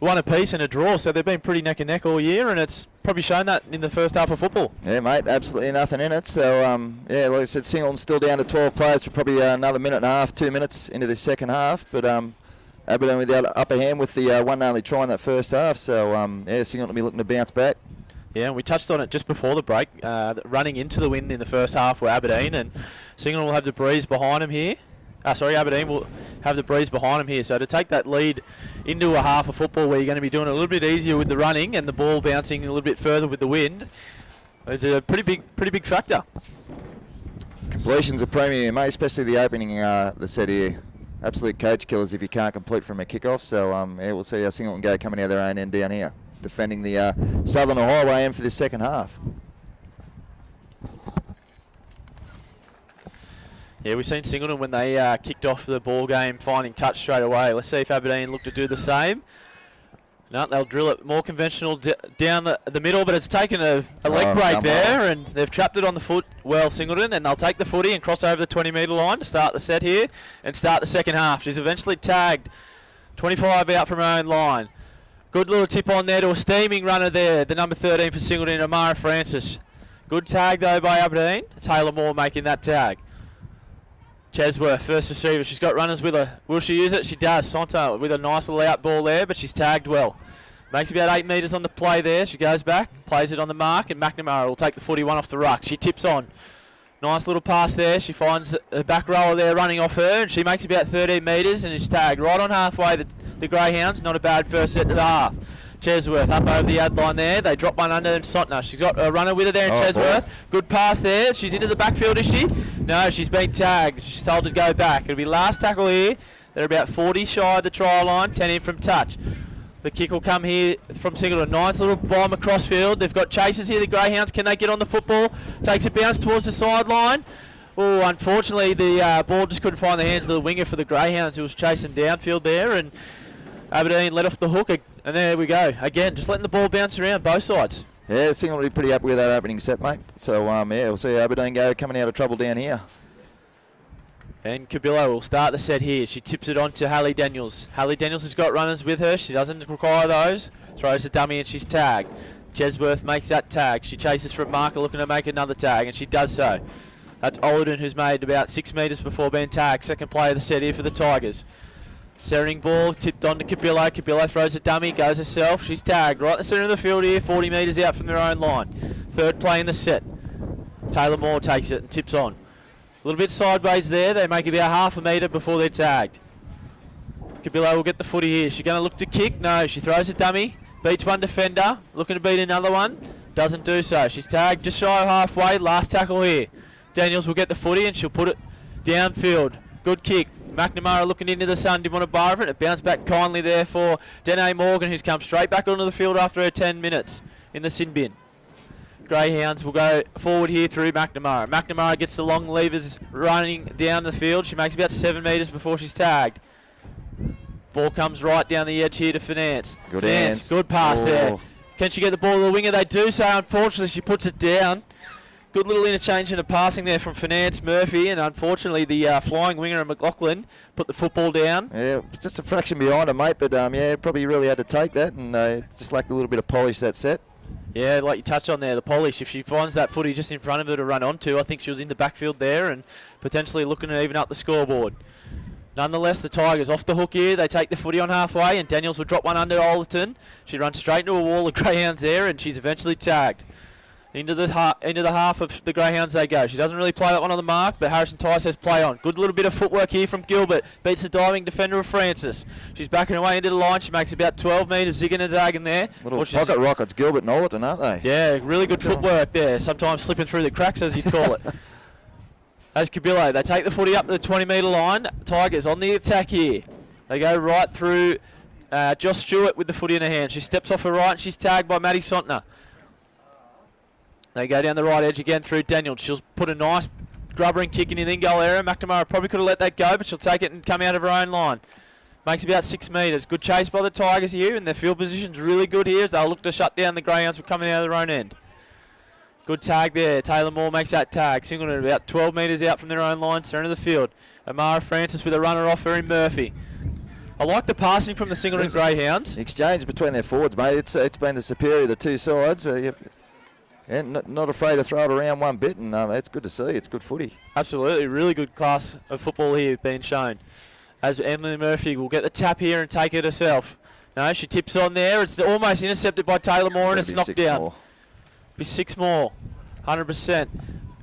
[SPEAKER 2] one apiece and a draw, so they've been pretty neck and neck all year, and it's probably shown that in the first half of football. Yeah,
[SPEAKER 1] mate, absolutely nothing in it. So, like I said, Singleton's still down to 12 players for probably another minute and a half, 2 minutes into the second half. But Aberdeen with the upper hand with the one and only try in that first half. So, Singleton will be looking to bounce back. Yeah, and we touched on it just before the break. Running into the wind in the first half were Aberdeen, and Singleton will have the breeze behind them here. Aberdeen will have the breeze behind them here. So to take that lead into a half of football where you're going to be doing it a little bit easier with the running and the ball bouncing a little bit further with the wind, it's a pretty big factor. Completion's a premium, mate, especially the opening the set here. Absolute coach killers if you can't complete from a kickoff. So we'll see how Singleton go coming out of their own end down here, defending the Southern Highway end for this second half. Yeah, we've seen Singleton when they kicked off the ball game, finding touch straight away. Let's see if Aberdeen look to do the same.
[SPEAKER 2] No, they'll drill it more conventional down the middle, but it's taken a leg break there, and they've trapped it on the foot well, Singleton, and they'll take the footy and cross over the 20-metre line to start the set here and start the second half. She's eventually tagged 25 out from her own line. Good little tip on there to a steaming runner there, the number 13 for Singleton, Amara Francis. Good tag, though, by Aberdeen. Taylor Moore making that tag. Chesworth, first receiver. She's got runners with her. Will she use it? She does. Sonta with a nice little out ball there, but she's tagged well. Makes about 8 metres on the play there. She goes back, plays it on the mark, and McNamara will take the footy one off the ruck. She tips on. Nice little pass there. She finds a back rower there running off her, and she makes about 13 metres and is tagged right on halfway. The Greyhounds, not a bad first set to the half. Chesworth up over the ad line there. They drop one under and Sontner. She's got a runner with her there in Chesworth. Boy. Good pass there. She's into the backfield, is she? No, she's been tagged. She's told to go back. It'll be last tackle here. They're about 40 shy of the try line, 10 in from touch. The kick will come here from Singleton. Nice little bomb across field. They've got chasers here, the Greyhounds. Can they get on the football? Takes a bounce towards the sideline. Oh, unfortunately, the ball just couldn't find the hands of the winger for the Greyhounds, who was chasing downfield there, and Aberdeen let off the hook. And there we go. Again, just letting the ball bounce around both sides.
[SPEAKER 1] Yeah, Singleton will be pretty happy with that opening set, mate. So, yeah, we'll see Aberdeen go coming out of trouble down here.
[SPEAKER 2] And Cabillo will start the set here. She tips it on to Hallie Daniels. Hallie Daniels has got runners with her. She doesn't require those. Throws a dummy and she's tagged. Chesworth makes that tag. She chases from marker looking to make another tag, and she does so. That's Olden, who's made about 6 metres before being tagged. Second play of the set here for the Tigers. Centering ball, tipped on to Cabillo. Cabillo throws a dummy, goes herself. She's tagged right in the centre of the field here, 40 metres out from their own line. Third play in the set. Taylor Moore takes it and tips on. A little bit sideways there. They make about half a metre before they're tagged. Cabillo will get the footy here. She's going to look to kick. No, she throws a dummy. Beats one defender. Looking to beat another one. Doesn't do so. She's tagged just shy of halfway. Last tackle here. Daniels will get the footy and she'll put it downfield. Good kick. McNamara looking into the sun, didn't want to bar of it. It bounced back kindly there for Danae Morgan, who's come straight back onto the field after her 10 minutes in the sin bin. Greyhounds will go forward here through McNamara. McNamara gets the long levers running down the field. She makes about 7 metres before she's tagged. Ball comes right down the edge here to Finance.
[SPEAKER 1] Good hands.
[SPEAKER 2] Good pass there. Can she get the ball to the winger? They do so. Unfortunately, she puts it down. Good little interchange in the passing there from Finance Murphy, and unfortunately the flying winger of McLaughlin put the football down.
[SPEAKER 1] Yeah, just a fraction behind her, mate, but yeah, probably really had to take that, and just lacked a little bit of polish that set.
[SPEAKER 2] Yeah, like you touched on there, the polish. If she finds that footy just in front of her to run onto, I think she was in the backfield there and potentially looking to even up the scoreboard. Nonetheless, the Tigers off the hook here. They take the footy on halfway, and Daniels will drop one under Olderton. She runs straight into a wall of Greyhounds there, and she's eventually tagged. Into the half of the Greyhounds they go. She doesn't really play that one on the mark, but Harrison Ty says play on. Good little bit of footwork here from Gilbert. Beats the diving defender of Francis. She's backing away into the line. She makes about 12 metres zigging and zagging there.
[SPEAKER 1] Little pocket rockets, Gilbert and Olderton, aren't they?
[SPEAKER 2] Yeah, really good footwork there. Sometimes slipping through the cracks, as you'd call it. As Cabillo, they take the footy up to the 20-metre line. Tigers on the attack here. They go right through Joss Stewart with the footy in her hand. She steps off her right and she's tagged by Maddie Sontner. They go down the right edge again through Daniels. She'll put a nice grubbering kick in the in-goal area. McNamara probably could have let that go, but she'll take it and come out of her own line. Makes about 6 metres. Good chase by the Tigers here, and their field position's really good here as they'll look to shut down the Greyhounds for coming out of their own end. Good tag there. Taylor Moore makes that tag. Singleton about 12 metres out from their own line, centre of the field. Amara Francis with a runner off her in Murphy. I like the passing from the Singleton Greyhounds.
[SPEAKER 1] Exchange between their forwards, mate. It's been the superior of the two sides. And not afraid to throw it around one bit, and it's good to see. It's good footy.
[SPEAKER 2] Absolutely. Really good class of football here being shown. As Emily Murphy will get the tap here and take it herself. No, she tips on there. It's almost intercepted by Taylor Moore, and it's knocked down.
[SPEAKER 1] More.
[SPEAKER 2] Be 6 more. 100%.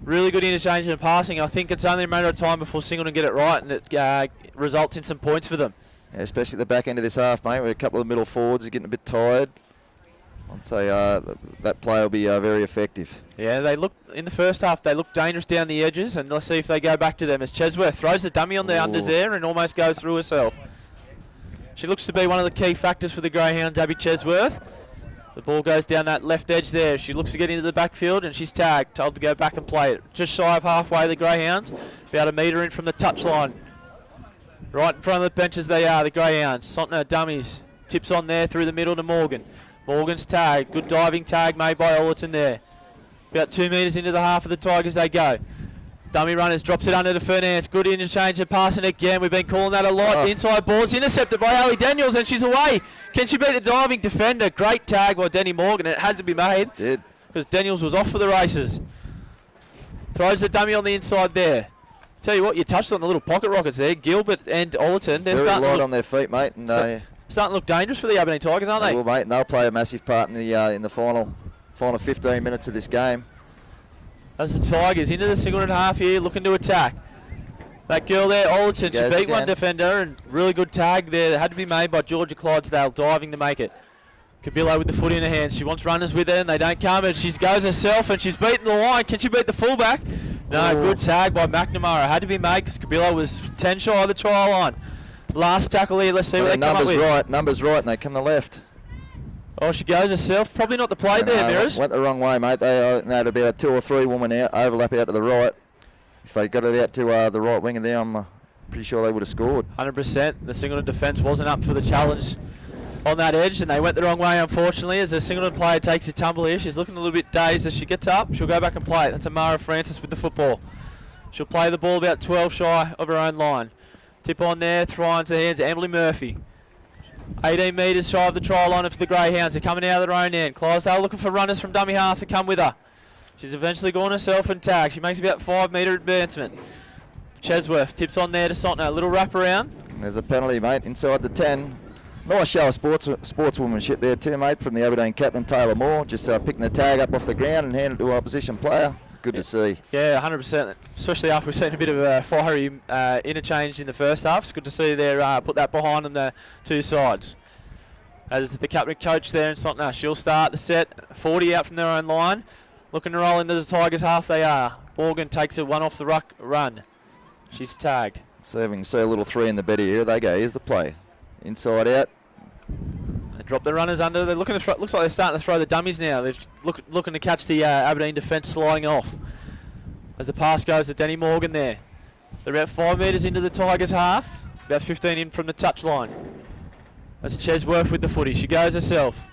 [SPEAKER 2] Really good interchange and passing. I think it's only a matter of time before Singleton get it right, and it results in some points for them.
[SPEAKER 1] Yeah, especially at the back end of this half, mate, where a couple of middle forwards are getting a bit tired. I'd say that play will be very effective.
[SPEAKER 2] Yeah, they look in the first half. They look dangerous down the edges, and let's see if they go back to them. As Chesworth throws the dummy on the unders there and almost goes through herself. She looks to be one of the key factors for the Greyhounds, Abby Chesworth. The ball goes down that left edge there. She looks to get into the backfield, and she's tagged, told to go back and play it. Just shy of halfway, the Greyhounds, about a metre in from the touchline. Right in front of the benches they are, the Greyhounds. Sontner dummies. Tips on there through the middle to Morgan. Morgan's tag. Good diving tag made by Ollerton there. About 2 metres into the half of the Tigers they go. Dummy runners, drops it under to Fernance. Good interchange and passing again. We've been calling that a lot.
[SPEAKER 1] Oh.
[SPEAKER 2] Inside ball's intercepted by Ali Daniels and she's away. Can she beat the diving defender? Great tag by Denny Morgan. It had to be made.
[SPEAKER 1] Did.
[SPEAKER 2] Because Daniels was off for the races. Throws the dummy on the inside there. Tell you what, you touched on the little pocket rockets there. Gilbert and Ollerton. They're
[SPEAKER 1] Very
[SPEAKER 2] starting
[SPEAKER 1] light
[SPEAKER 2] to look,
[SPEAKER 1] on their feet, mate. And
[SPEAKER 2] starting to look dangerous for the Aberdeen Tigers, aren't they?
[SPEAKER 1] will, mate. And they'll play a massive part in the final 15 minutes of this game.
[SPEAKER 2] As the Tigers into the Singleton half here, looking to attack. That girl there, Ollerton, she beat one defender and really good tag there. That had to be made by Georgia Clydesdale, diving to make it. Cabillo with the footy in her hand. She wants runners with her and they don't come and she goes herself and she's beaten the line. Can she beat the fullback? No, good tag by McNamara. Had to be made because Cabillo was 10 shy of the try line. Last tackle here, let's see what they come up with.
[SPEAKER 1] Numbers right and they come the left.
[SPEAKER 2] Oh, she goes herself. Probably not the play there, Mirrors.
[SPEAKER 1] Went the wrong way, mate. They had about 2 or 3 women out, overlap out to the right. If they got it out to the right winger there, I'm pretty sure they would have scored.
[SPEAKER 2] 100%. The Singleton defence wasn't up for the challenge on that edge, and they went the wrong way, unfortunately, as the Singleton player takes a tumble here. She's looking a little bit dazed. As she gets up, she'll go back and play it. That's Amara Francis with the football. She'll play the ball about 12 shy of her own line. Tip on there, throw into the hands of Emily Murphy. 18 metres shy of the try line for the Greyhounds. They're coming out of their own end. Clydesdale looking for runners from dummy half to come with her. She's eventually gone herself and tag. She makes about 5 metre advancement. Chesworth tips on there to Sontner. A little wrap around.
[SPEAKER 1] There's a penalty, mate, inside the 10. Nice show of sportswomanship there too, mate, from the Aberdeen captain, Taylor Moore. Just picking the tag up off the ground and handing it to an opposition player. Good to see.
[SPEAKER 2] Yeah, 100%. Especially after we've seen a bit of a fiery interchange in the first half. It's good to see they put that behind on the two sides. As the captain coach there in Sontner, she'll start the set. 40 out from their own line. Looking to roll into the Tigers half, they are. Morgan takes a one off the ruck run. She's tagged.
[SPEAKER 1] Serving a little 3 in the bed here. They go. Here's the play. Inside out.
[SPEAKER 2] They drop the runners under. They're looking to looks like they're starting to throw the dummies now. They're looking to catch the Aberdeen defence sliding off. As the pass goes to Danny Morgan there. They're about 5 metres into the Tigers half. About 15 in from the touch line. That's Chesworth with the footy. She goes herself.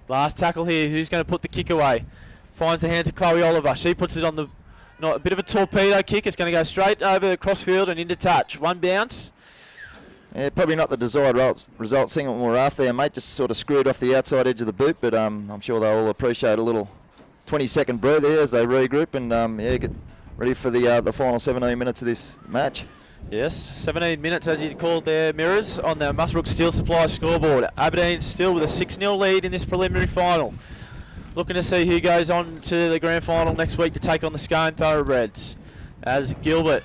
[SPEAKER 2] Last tackle here. Who's going to put the kick away? Finds the hands of Chloe Oliver. She puts it on the a bit of a torpedo kick. It's going to go straight over the crossfield and into touch. One bounce.
[SPEAKER 1] Yeah, probably not the desired result Singleton were after there, mate. Just sort of screwed off the outside edge of the boot, but I'm sure they'll all appreciate a little 20-second breather here as they regroup and get ready for the final 17 minutes of this match.
[SPEAKER 2] Yes, 17 minutes as you called there, Mirrors, on the Musbrook Steel Supply scoreboard. Aberdeen still with a 6-0 lead in this preliminary final. Looking to see who goes on to the grand final next week to take on the Scone Thoroughbreds. As Gilbert,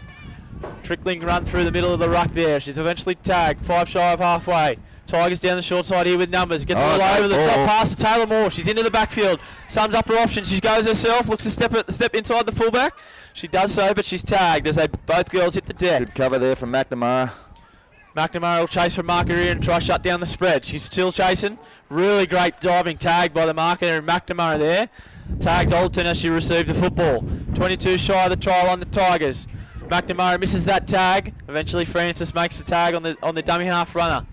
[SPEAKER 2] trickling run through the middle of the ruck there. She's eventually tagged, 5 shy of halfway. Tigers down the short side here with numbers. Gets a little over the top pass to Taylor Moore. She's into the backfield. Sums up her option. She goes herself. Looks to step inside the fullback. She does so, but she's tagged as both girls hit the deck.
[SPEAKER 1] Good cover there from McNamara.
[SPEAKER 2] McNamara will chase from marker here and try shut down the spread. She's still chasing. Really great diving tag by the marker and McNamara there. Tagged Alton as she received the football. 22 shy of the try on the Tigers. McNamara misses that tag. Eventually Francis makes the tag on the dummy half runner.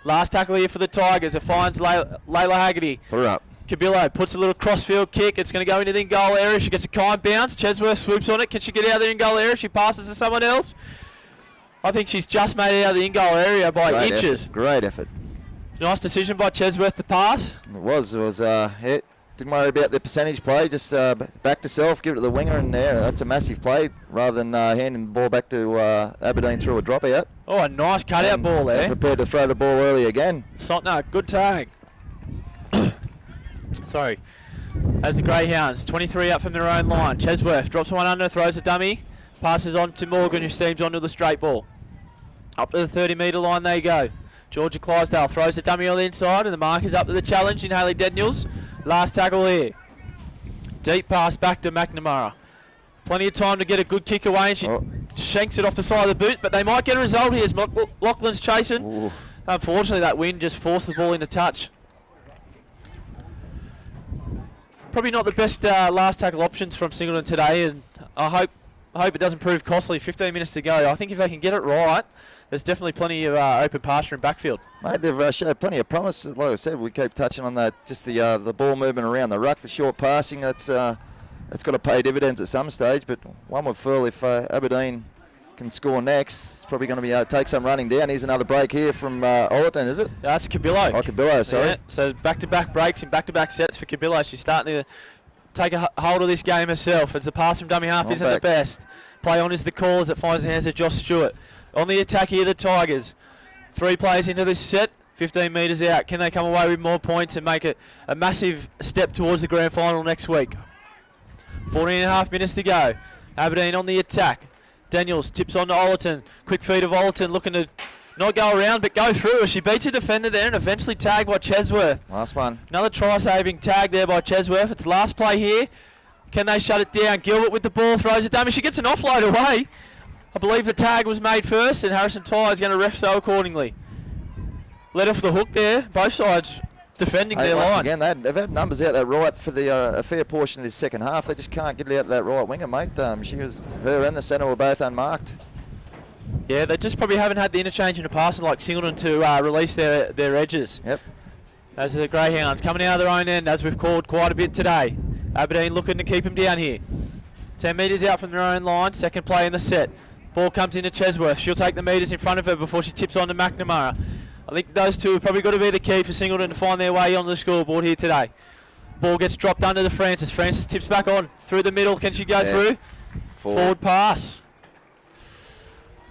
[SPEAKER 2] Last tackle here for the Tigers. It finds Layla Haggerty.
[SPEAKER 1] Put her up.
[SPEAKER 2] Cabillo puts a little crossfield kick. It's going to go into the in-goal area. She gets a kind bounce. Chesworth swoops on it. Can she get out of the in-goal area? She passes to someone else. I think she's just made it out of the in-goal area by inches.
[SPEAKER 1] Great effort.
[SPEAKER 2] Nice decision by Chesworth to pass.
[SPEAKER 1] It was. Didn't worry about the percentage play. Just back to self, give it to the winger, and there. That's a massive play rather than handing the ball back to Aberdeen through a dropout.
[SPEAKER 2] Oh, a nice cutout ball there.
[SPEAKER 1] Prepared to throw the ball early again.
[SPEAKER 2] Sontner, good tag. Sorry. As the Greyhounds, 23 up from their own line. Chesworth drops one under, throws a dummy. Passes on to Morgan, who steams onto the straight ball. Up to the 30-metre line they go. Georgia Clydesdale throws the dummy on the inside, and the mark is up to the challenge in Hayley Daniels. Last tackle here. Deep pass back to McNamara. Plenty of time to get a good kick away, and she shanks it off the side of the boot, but they might get a result here as Lachlan's chasing.
[SPEAKER 1] Ooh.
[SPEAKER 2] Unfortunately, that wind just forced the ball into touch. Probably not the best last tackle options from Singleton today, and I hope it doesn't prove costly. 15 minutes to go. I think if they can get it right, there's definitely plenty of open pasture in backfield.
[SPEAKER 1] Mate, they've showed plenty of promise. Like I said, we keep touching on that, just the ball movement around the ruck, the short passing. That's got to pay dividends at some stage. But one would feel if Aberdeen can score next, it's probably going to be take some running down. Here's another break here from Singleton, is it?
[SPEAKER 2] That's Cabillo.
[SPEAKER 1] Oh, Cabillo, sorry.
[SPEAKER 2] Yeah, so back-to-back breaks and back-to-back sets for Cabillo. She's starting to take a hold of this game herself. As the pass from dummy half isn't the best. Play on is the call as it finds the hands of Josh Stewart. On the attack here, the Tigers. 3 plays into this set, 15 metres out. Can they come away with more points and make it a massive step towards the grand final next week? 14.5 minutes to go. Aberdeen on the attack. Daniels tips on to Ollerton. Quick feed of Ollerton, looking to not go around but go through as she beats a defender there and eventually tagged by Chesworth.
[SPEAKER 1] Last one.
[SPEAKER 2] Another try-saving tag there by Chesworth. It's last play here. Can they shut it down? Gilbert with the ball, throws it down. She gets an offload away. I believe the tag was made first and Harrison Ty is going to ref so accordingly. Let off the hook there. Both sides defending their
[SPEAKER 1] once
[SPEAKER 2] line.
[SPEAKER 1] Again, they've had numbers out that right for a fair portion of this second half. They just can't get it out of that right winger, mate. Her and the centre were both unmarked.
[SPEAKER 2] Yeah, they just probably haven't had the interchange in the passing like Singleton to release their edges.
[SPEAKER 1] Yep.
[SPEAKER 2] As the Greyhounds coming out of their own end, as we've called quite a bit today. Aberdeen looking to keep them down here. 10 metres out from their own line, second play in the set. Ball comes into Chesworth. She'll take the metres in front of her before she tips on to McNamara. I think those two have probably got to be the key for Singleton to find their way onto the scoreboard here today. Ball gets dropped under to Francis. Francis tips back on through the middle. Can she go through? Forward pass.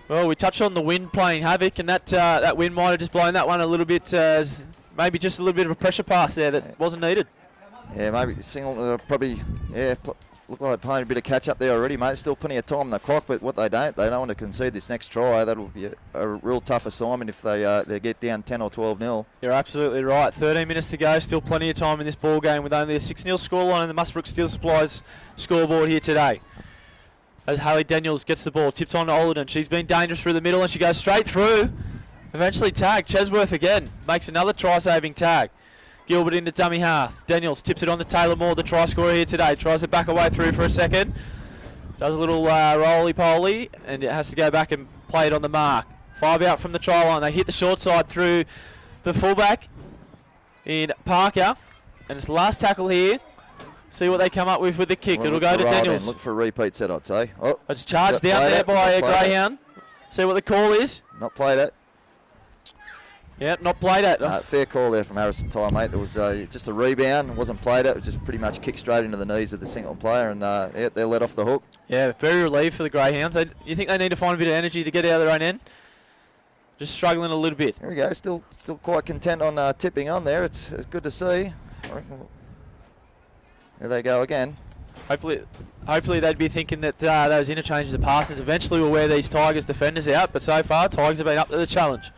[SPEAKER 2] Well, we touched on the wind playing havoc, and that wind might have just blown that one a little bit, as maybe just a little bit of a pressure pass there that wasn't needed.
[SPEAKER 1] Yeah, maybe Singleton probably, look like they're playing a bit of catch up there already, mate. Still plenty of time on the clock, but what they don't want to concede this next try. That'll be a real tough assignment if they get down 10 or 12-0.
[SPEAKER 2] You're absolutely right. 13 minutes to go. Still plenty of time in this ball game with only a 6-0 scoreline on the Musbrook Steel Supplies scoreboard here today. As Haley Daniels gets the ball, tips on to Ollerton. She's been dangerous through the middle and she goes straight through. Eventually tagged. Chesworth again makes another try-saving tag. Gilbert into dummy half. Daniels tips it on to Taylor Moore, the try scorer here today. Tries to back away through for a second. Does a little roly-poly, and it has to go back and play it on the mark. 5 out from the try line. They hit the short side through the fullback in Parker. And it's the last tackle here. See what they come up with the kick. It'll go to Daniels.
[SPEAKER 1] Look for a repeat set, I'd say. Oh,
[SPEAKER 2] it's charged down there by a Greyhound. See what the call is.
[SPEAKER 1] Not played it.
[SPEAKER 2] Yep, not played at.
[SPEAKER 1] Fair call there from Harrison Ty, mate. There was just a rebound. It wasn't played at. It was just pretty much kicked straight into the knees of the Singleton player, and they let off the hook.
[SPEAKER 2] Yeah, very relieved for the Greyhounds. You think they need to find a bit of energy to get out of their own end? Just struggling a little bit.
[SPEAKER 1] There we go. Still quite content on tipping on there. It's good to see. There they go again.
[SPEAKER 2] Hopefully they'd be thinking that those interchanges of passes eventually will wear these Tigers defenders out, but so far Tigers have been up to the challenge.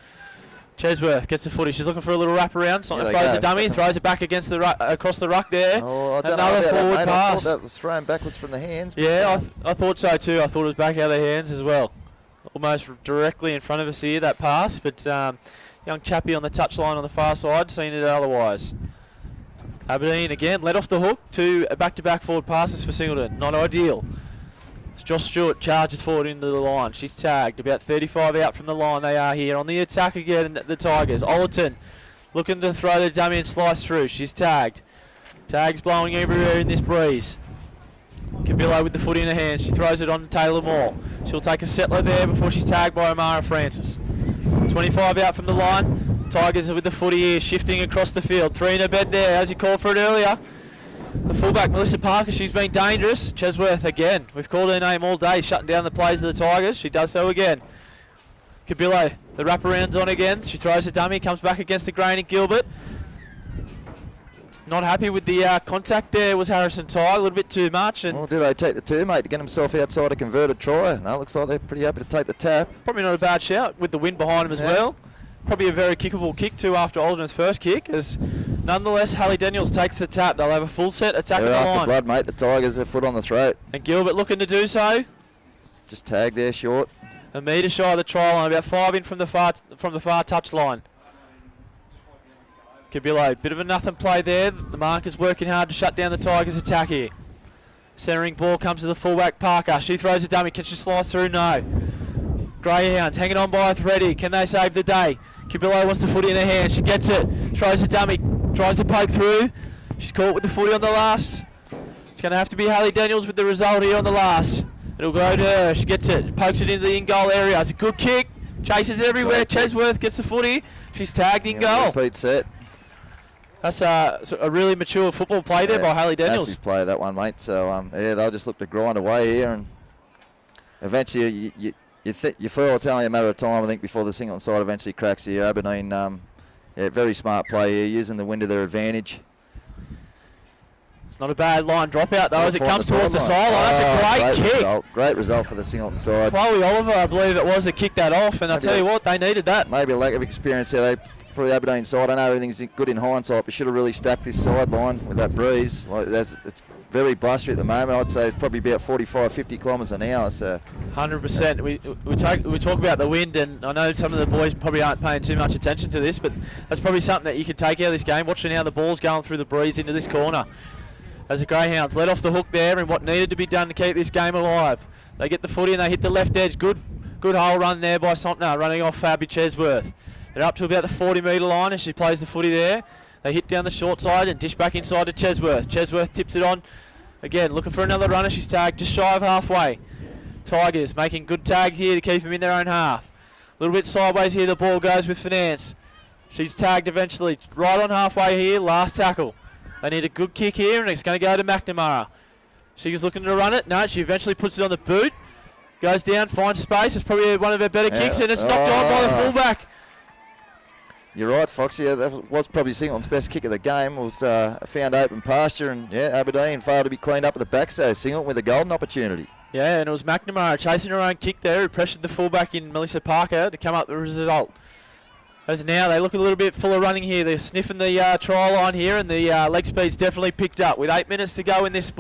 [SPEAKER 2] Chesworth gets the footy. She's looking for a little wrap around. Throws a dummy, throws it back against the across the ruck there.
[SPEAKER 1] Oh, I don't
[SPEAKER 2] Another
[SPEAKER 1] know
[SPEAKER 2] forward
[SPEAKER 1] that,
[SPEAKER 2] pass.
[SPEAKER 1] I thought that was thrown backwards from the hands.
[SPEAKER 2] Yeah, I thought so too. I thought it was back out of their hands as well. Almost directly in front of us here, that pass, but young chappie on the touchline on the far side seen it otherwise. Aberdeen again let off the hook. 2 back-to-back forward passes for Singleton. Not ideal. As Josh Stewart charges forward into the line. She's tagged. About 35 out from the line they are here. On the attack again, the Tigers. Ollerton looking to throw the dummy and slice through. She's tagged. Tags blowing everywhere in this breeze. Cabillo with the footy in her hand. She throws it on to Taylor Moore. She'll take a settler there before she's tagged by Amara Francis. 25 out from the line. Tigers are with the footy here, shifting across the field. 3 in a bed there, as you called for it earlier. The fullback, Melissa Parker, she's been dangerous. Chesworth again. We've called her name all day, shutting down the plays of the Tigers. She does so again. Cabillo, the wraparound's on again. She throws a dummy, comes back against the grain and Gilbert. Not happy with the contact there was Harrison Ty, a little bit too much. And
[SPEAKER 1] well, do they take the 2, mate, to get himself outside a converted try? No, looks like they're pretty happy to take the tap.
[SPEAKER 2] Probably not a bad shout with the wind behind him as well. Probably a very kickable kick too after Alden's first kick, as nonetheless Haley Daniels takes the tap. They'll have a full set attacking the line.
[SPEAKER 1] They're after blood, mate. The Tigers have foot on the throat.
[SPEAKER 2] And Gilbert looking to do so.
[SPEAKER 1] It's just tagged there short.
[SPEAKER 2] A metre shy of the try line, about 5 in from the far touch line. Cabillo, bit of a nothing play there. The marker's working hard to shut down the Tigers' attack here. Centering ball comes to the fullback Parker. She throws a dummy. Can she slice through? No. Greyhounds hanging on by a thread here. Can they save the day? Cabillo wants the footy in her hand. She gets it. Throws a dummy. Tries to poke through. She's caught with the footy on the last. It's going to have to be Haley Daniels with the result here on the last. It'll go to her. She gets it. Pokes it into the in-goal area. It's a good kick. Chases everywhere. Chesworth gets the footy. She's tagged in goal.
[SPEAKER 1] Repeat set.
[SPEAKER 2] That's a really mature football play there by Haley Daniels.
[SPEAKER 1] Massive play, that one, mate. So, yeah, they'll just look to grind away here. And eventually, you feel it's only a matter of time, I think, before the Singleton side eventually cracks here. Aberdeen, yeah, very smart play here, using the wind to their advantage.
[SPEAKER 2] It's not a bad line dropout, though, as it comes towards the sideline. That's a great kick.
[SPEAKER 1] Result. Great result for the Singleton side.
[SPEAKER 2] Chloe Oliver, I believe it was, that kicked that off. And I'll tell you what, they needed that.
[SPEAKER 1] Maybe a lack of experience there. For the Aberdeen side, I know everything's good in hindsight, but should have really stacked this sideline with that breeze. It's very blustery at the moment. I'd say it's probably about 45, 50 kilometres an hour. So
[SPEAKER 2] 100%. We talk about the wind, and I know some of the boys probably aren't paying too much attention to this, but that's probably something that you can take out of this game, watching how the ball's going through the breeze into this corner. As the Greyhounds let off the hook there, and what needed to be done to keep this game alive. They get the footy and they hit the left edge. Good hole run there by Sontner, running off Fabi Chesworth. They're up to about the 40-metre line as she plays the footy there. They hit down the short side and dish back inside to Chesworth. Chesworth tips it on. Again, looking for another runner. She's tagged just shy of halfway. Tigers making good tags here to keep them in their own half. A little bit sideways here, the ball goes with Finance. She's tagged eventually right on halfway here. Last tackle. They need a good kick here, and it's going to go to McNamara. She was looking to run it. No, she eventually puts it on the boot. Goes down, finds space. It's probably one of her better kicks, and it's knocked on by the fullback.
[SPEAKER 1] You're right, Foxy. That was probably Singleton's best kick of the game. It was found open pasture, and yeah, Aberdeen failed to be cleaned up at the back, so Singleton with a golden opportunity. Yeah,
[SPEAKER 2] and it was McNamara chasing her own kick there, who pressured the fullback in Melissa Parker to come up with the result. As now they look a little bit full of running here. They're sniffing the try line here, and the leg speed's definitely picked up. With 8 minutes to go in this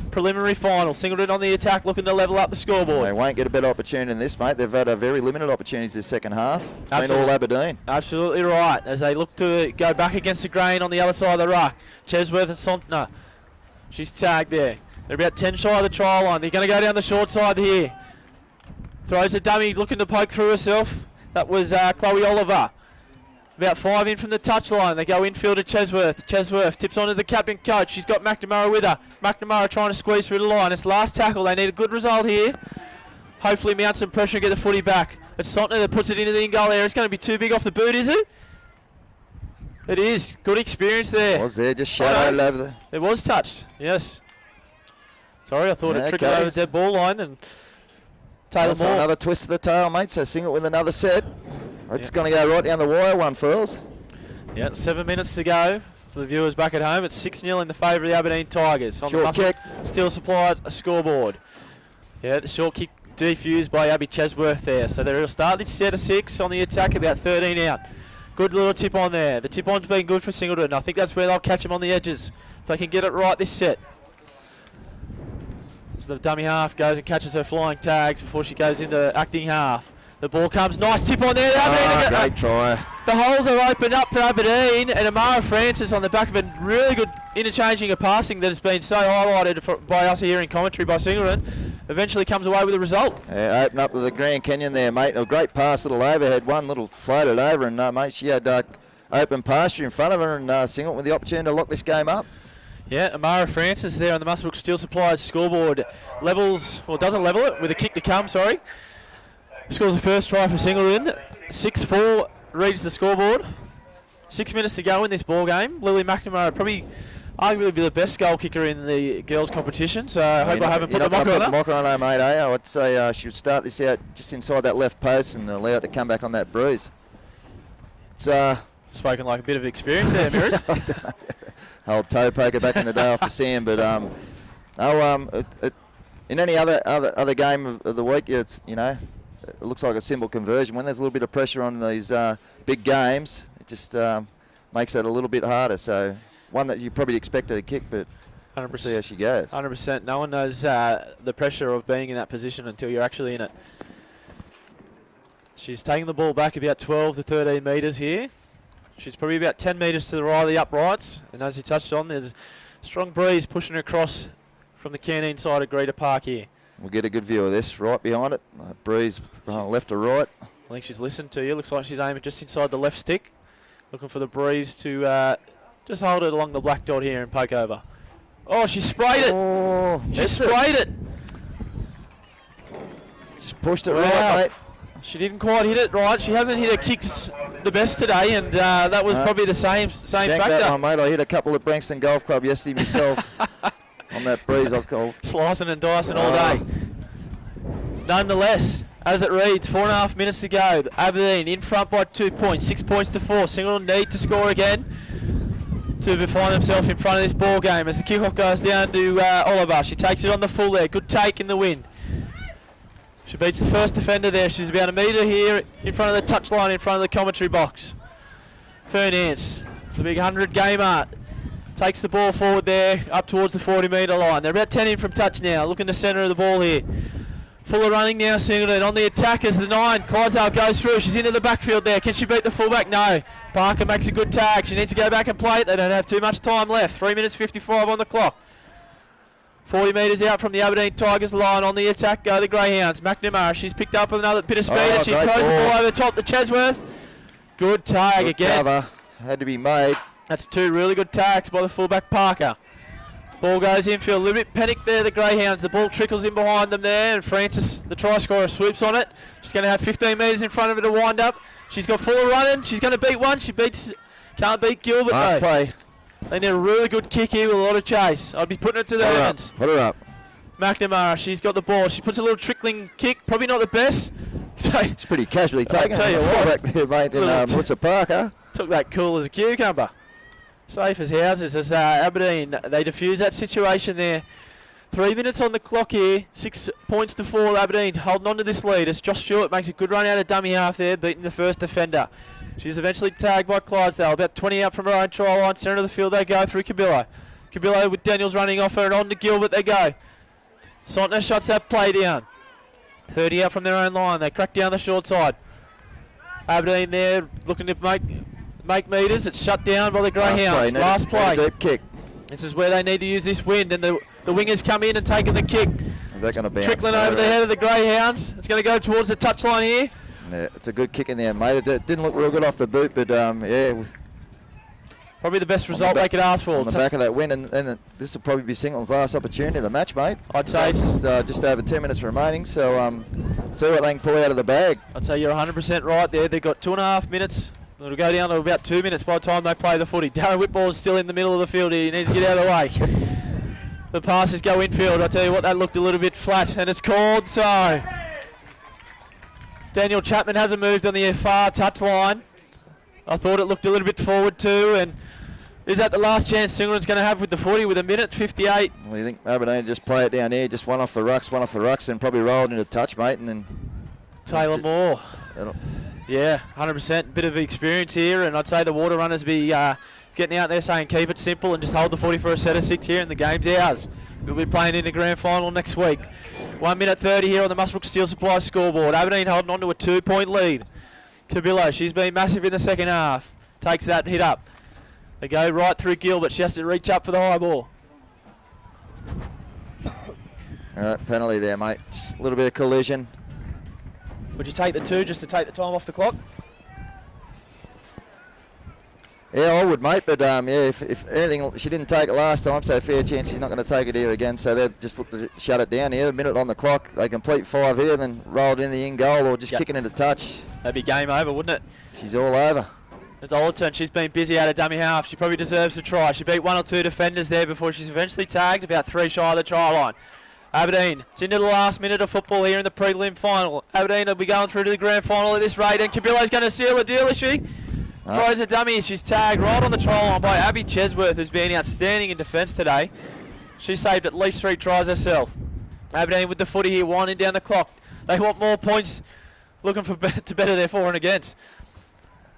[SPEAKER 2] preliminary final, Singleton on the attack, looking to level up the scoreboard.
[SPEAKER 1] They won't get a better opportunity than this, mate. They've had a very limited opportunities this second half. It's been all Aberdeen.
[SPEAKER 2] Absolutely right. As they look to go back against the grain on the other side of the ruck. Chesworth and Sontner. She's tagged there. They're about 10 shy of the try line. They're going to go down the short side here. Throws a dummy, looking to poke through herself. That was Chloe Oliver. About 5 in from the touchline. They go infield to Chesworth. Chesworth tips onto the captain coach. She's got McNamara with her. McNamara trying to squeeze through the line. It's last tackle. They need a good result here. Hopefully mount some pressure and get the footy back. It's Sontner that puts it into the in-goal area. It's going to be too big off the boot, is it? It is. Good experience there.
[SPEAKER 1] Was there, just shadowed over there.
[SPEAKER 2] It was touched, yes. Sorry, I thought it trickled over the dead ball line. And Taylor Moore.
[SPEAKER 1] Another twist of the tail, mate. So Singleton with another set. It's going to go right down the wire, one furls.
[SPEAKER 2] Yeah, 7 minutes to go for the viewers back at home. It's 6-0 in the favour of the Aberdeen Tigers. On
[SPEAKER 1] short kick.
[SPEAKER 2] Still supplies a scoreboard. Yeah, the short kick defused by Abby Chesworth there. So they'll start this set of 6 on the attack, about 13 out. Good little tip on there. The tip on's been good for Singleton. I think that's where they'll catch him on the edges if they can get it right this set. So the dummy half goes and catches her flying tags before she goes into acting half. The ball comes, nice tip on there.
[SPEAKER 1] Great try.
[SPEAKER 2] The holes are opened up for Aberdeen, and Amara Francis on the back of a really good interchanging of passing that has been so highlighted by us here in commentary by Singleton, eventually comes away with a result.
[SPEAKER 1] Yeah, open up with the Grand Canyon there, mate. A great pass, little overhead, one little floated over, and mate, she had open pasture in front of her, and Singleton with the opportunity to lock this game up.
[SPEAKER 2] Yeah, Amara Francis there on the Muswellbrook Steel Supplies scoreboard doesn't level it with a kick to come, sorry. Scores the first try for Singleton. 6-4 reads the scoreboard. 6 minutes to go in this ball game. Lily McNamara probably arguably be the best goal kicker in the girls' competition. So I hope I haven't put the mocker on her.
[SPEAKER 1] Mocker on her, mate. I would say she would start this out just inside that left post and allow it to come back on that breeze. It's
[SPEAKER 2] spoken like a bit of experience there, Mirrors.
[SPEAKER 1] Old toe poker back in the day after Sam, but in any other game of the week, it's it looks like a simple conversion. When there's a little bit of pressure on these big games, it just makes it a little bit harder. So one that you probably expected to kick, but
[SPEAKER 2] 100%.
[SPEAKER 1] We'll see how she goes.
[SPEAKER 2] 100%. No one knows the pressure of being in that position until you're actually in it. She's taking the ball back about 12 to 13 metres here. She's probably about 10 metres to the right of the uprights. And as he touched on, there's a strong breeze pushing her across from the canteen side of Greta Park here.
[SPEAKER 1] We'll get a good view of this right behind it. Breeze left to right.
[SPEAKER 2] I think she's listened to you. Looks like she's aiming just inside the left stick. Looking for the Breeze to just hold it along the black dot here and poke over. Oh, she sprayed it.
[SPEAKER 1] Oh,
[SPEAKER 2] she sprayed it.
[SPEAKER 1] Just pushed it right, mate.
[SPEAKER 2] She didn't quite hit it right. She hasn't hit her kicks the best today, and that was probably the same factor.
[SPEAKER 1] That one, mate. I hit a couple at Brankston Golf Club yesterday myself on that Breeze. I'll
[SPEAKER 2] slicing and dicing all day. Nonetheless, as it reads, 4.5 minutes to go. Aberdeen in front by 2 points, 6 points to 4. Singleton need to score again to find themselves in front of this ball game. As the kickoff goes down to Oliver, she takes it on the full there. Good take in the wind. She beats the first defender there. She's about a metre here in front of the touchline, in front of the commentary box. Fernance, the big 100 gamer, takes the ball forward there, up towards the 40-metre line. They're about 10 in from touch now, looking to centre of the ball here. Fuller running now, Singleton on the attack as the 9. Clydesdale goes through. She's into the backfield there. Can she beat the fullback? No. Parker makes a good tag. She needs to go back and play it. They don't have too much time left. 3 minutes 55 on the clock. 40 metres out from the Aberdeen Tigers line. On the attack go the Greyhounds. McNamara, she's picked up with another bit of speed and she throws the ball over the top to Chesworth. Good tag
[SPEAKER 1] good
[SPEAKER 2] again.
[SPEAKER 1] Cover. Had to be made.
[SPEAKER 2] That's 2 really good tags by the fullback Parker. Ball goes infield, a little bit panicked there, the Greyhounds. The ball trickles in behind them there, and Francis, the try scorer, swoops on it. She's going to have 15 metres in front of her to wind up. She's got Fuller running. She's going to beat one. She can't beat Gilbert.
[SPEAKER 1] Nice play.
[SPEAKER 2] They need a really good kick here with a lot of chase. I'd be putting it to the hands.
[SPEAKER 1] Put her up.
[SPEAKER 2] McNamara, she's got the ball. She puts a little trickling kick, probably not the best.
[SPEAKER 1] It's pretty casually taken.
[SPEAKER 2] I'll tell you what.
[SPEAKER 1] Back there, mate, and Melissa Parker.
[SPEAKER 2] Took that cool as a cucumber. Safe as houses as Aberdeen, they defuse that situation there. 3 minutes on the clock here, 6 points to 4. Aberdeen holding on to this lead as Josh Stewart makes a good run out of dummy half there, beating the first defender. She's eventually tagged by Clydesdale, about 20 out from her own try line. Centre of the field they go through Cabillo. Cabillo with Daniels running off her and on to Gilbert they go. Sontner shuts that play down. 30 out from their own line, they crack down the short side. Aberdeen there looking to make metres. It's shut down by the Greyhounds. Last play.
[SPEAKER 1] Deep kick.
[SPEAKER 2] This is where they need to use this wind, and the wingers come in and taking the kick.
[SPEAKER 1] Is that going to bounce?
[SPEAKER 2] Trickling over the head of the Greyhounds. It's going to go towards the touchline here.
[SPEAKER 1] Yeah, it's a good kick in there, mate. It didn't look real good off the boot, but yeah.
[SPEAKER 2] Probably the best result they could ask for.
[SPEAKER 1] On the back of that win, and this will probably be Singleton's last opportunity of the match, mate.
[SPEAKER 2] I'd say
[SPEAKER 1] it's just over 10 minutes remaining, so see what they can pull out of the bag.
[SPEAKER 2] I'd say you're 100% right there. They've got 2.5 minutes. It'll go down to about 2 minutes by the time they play the footy. Darren Whitball is still in the middle of the field here. He needs to get out of the way. The passes go infield. I tell you what, that looked a little bit flat, and it's called. So Daniel Chapman hasn't moved on the far touch line. I thought it looked a little bit forward too, and is that the last chance Singleton's going to have with the footy with 1:58?
[SPEAKER 1] Well, you think Aberdeen just play it down here, just one off the rucks, and probably roll it into touch, mate, and then
[SPEAKER 2] Taylor Moore. Yeah, 100%. Bit of experience here, and I'd say the water runners be getting out there saying keep it simple and just hold the footy for a set of 6 here, and the game's ours. We'll be playing in the grand final next week. 1:30 here on the Musbrook Steel Supply scoreboard. Aberdeen holding on to a 2-point lead. Cabillo, she's been massive in the second half. Takes that hit up. They go right through Gilbert. She has to reach up for the high ball.
[SPEAKER 1] All right, penalty there, mate. Just a little bit of collision.
[SPEAKER 2] Would you take the 2 just to take the time off the clock?
[SPEAKER 1] Yeah, I would, mate. But yeah, if anything, she didn't take it last time, so a fair chance she's not going to take it here again. So they just look to shut it down here. A minute on the clock. They complete 5 here, then roll it in the in goal or just kick it into touch.
[SPEAKER 2] That'd be game over, wouldn't it?
[SPEAKER 1] She's all over.
[SPEAKER 2] It's Ollerton. She's been busy out of dummy half. She probably deserves a try. She beat 1 or 2 defenders there before she's eventually tagged, about 3 shy of the try line. Aberdeen, it's into the last minute of football here in the prelim final. Aberdeen will be going through to the grand final at this rate, and Cabillo's going to seal a deal, is she? Throws a dummy. She's tagged right on the try line by Abby Chesworth, who's been outstanding in defence today. She saved at least 3 tries herself. Aberdeen with the footy here, winding down the clock. They want more points, looking for to better their for and against.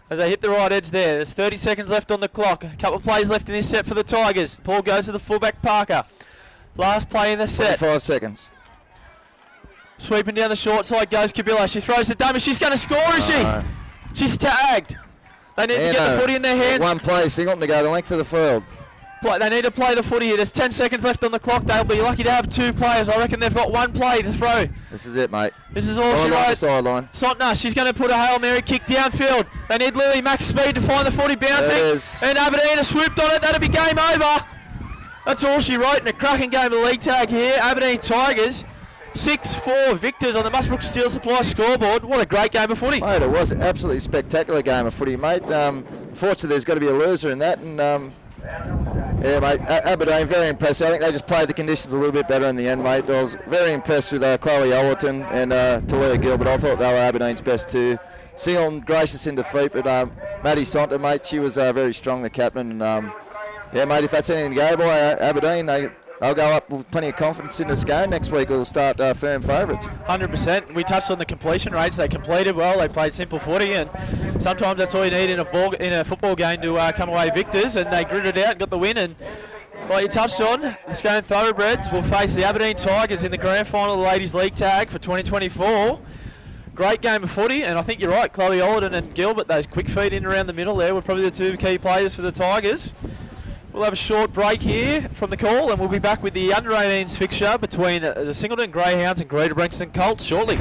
[SPEAKER 2] As they hit the right edge there, there's 30 seconds left on the clock. A couple of plays left in this set for the Tigers. The ball goes to the fullback Parker. Last play in the set.
[SPEAKER 1] 5 seconds.
[SPEAKER 2] Sweeping down the short side goes Cabillo. She throws the dummy. She's going to score, is she? She's tagged. They need to get the footy in their hands.
[SPEAKER 1] One play, Singleton to go the length of the field.
[SPEAKER 2] They need to play the footy here. There's 10 seconds left on the clock. They'll be lucky to have 2 players. I reckon they've got 1 play to throw.
[SPEAKER 1] This is it, mate.
[SPEAKER 2] This is all she wrote.
[SPEAKER 1] Sideline.
[SPEAKER 2] Sontner, she's going to put a Hail Mary kick downfield. They need Lily max speed to find the footy bouncing. And Aberdeen has swooped on it. That'll be game over. That's all she wrote in a cracking game of league tag here. Aberdeen Tigers 6-4 victors on the Musbrook Steel Supply scoreboard. What a great game of footy.
[SPEAKER 1] Mate, it was an absolutely spectacular game of footy, mate. Unfortunately, there's got to be a loser in that. And yeah, mate, Aberdeen, very impressive. I think they just played the conditions a little bit better in the end, mate. I was very impressed with Chloe Overton and Talia Gilbert. I thought they were Aberdeen's best too. Singleton gracious in defeat, but Maddie Sonta, mate, she was very strong, the captain. And yeah, mate, if that's anything to go by, Aberdeen, they'll go up with plenty of confidence in this game. Next week we'll start firm favourites.
[SPEAKER 2] 100%. We touched on the completion rates. They completed well. They played simple footy, and sometimes that's all you need in a football game to come away victors. And they gritted out and got the win. And like you touched on, the Scone Thoroughbreds will face the Aberdeen Tigers in the grand final of the Ladies League Tag for 2024. Great game of footy, and I think you're right. Chloe Alden and Gilbert, those quick feet in around the middle there, were probably the 2 key players for the Tigers. We'll have a short break here from the call, and we'll be back with the under-18s fixture between the Singleton Greyhounds and Greater Branxton Colts shortly.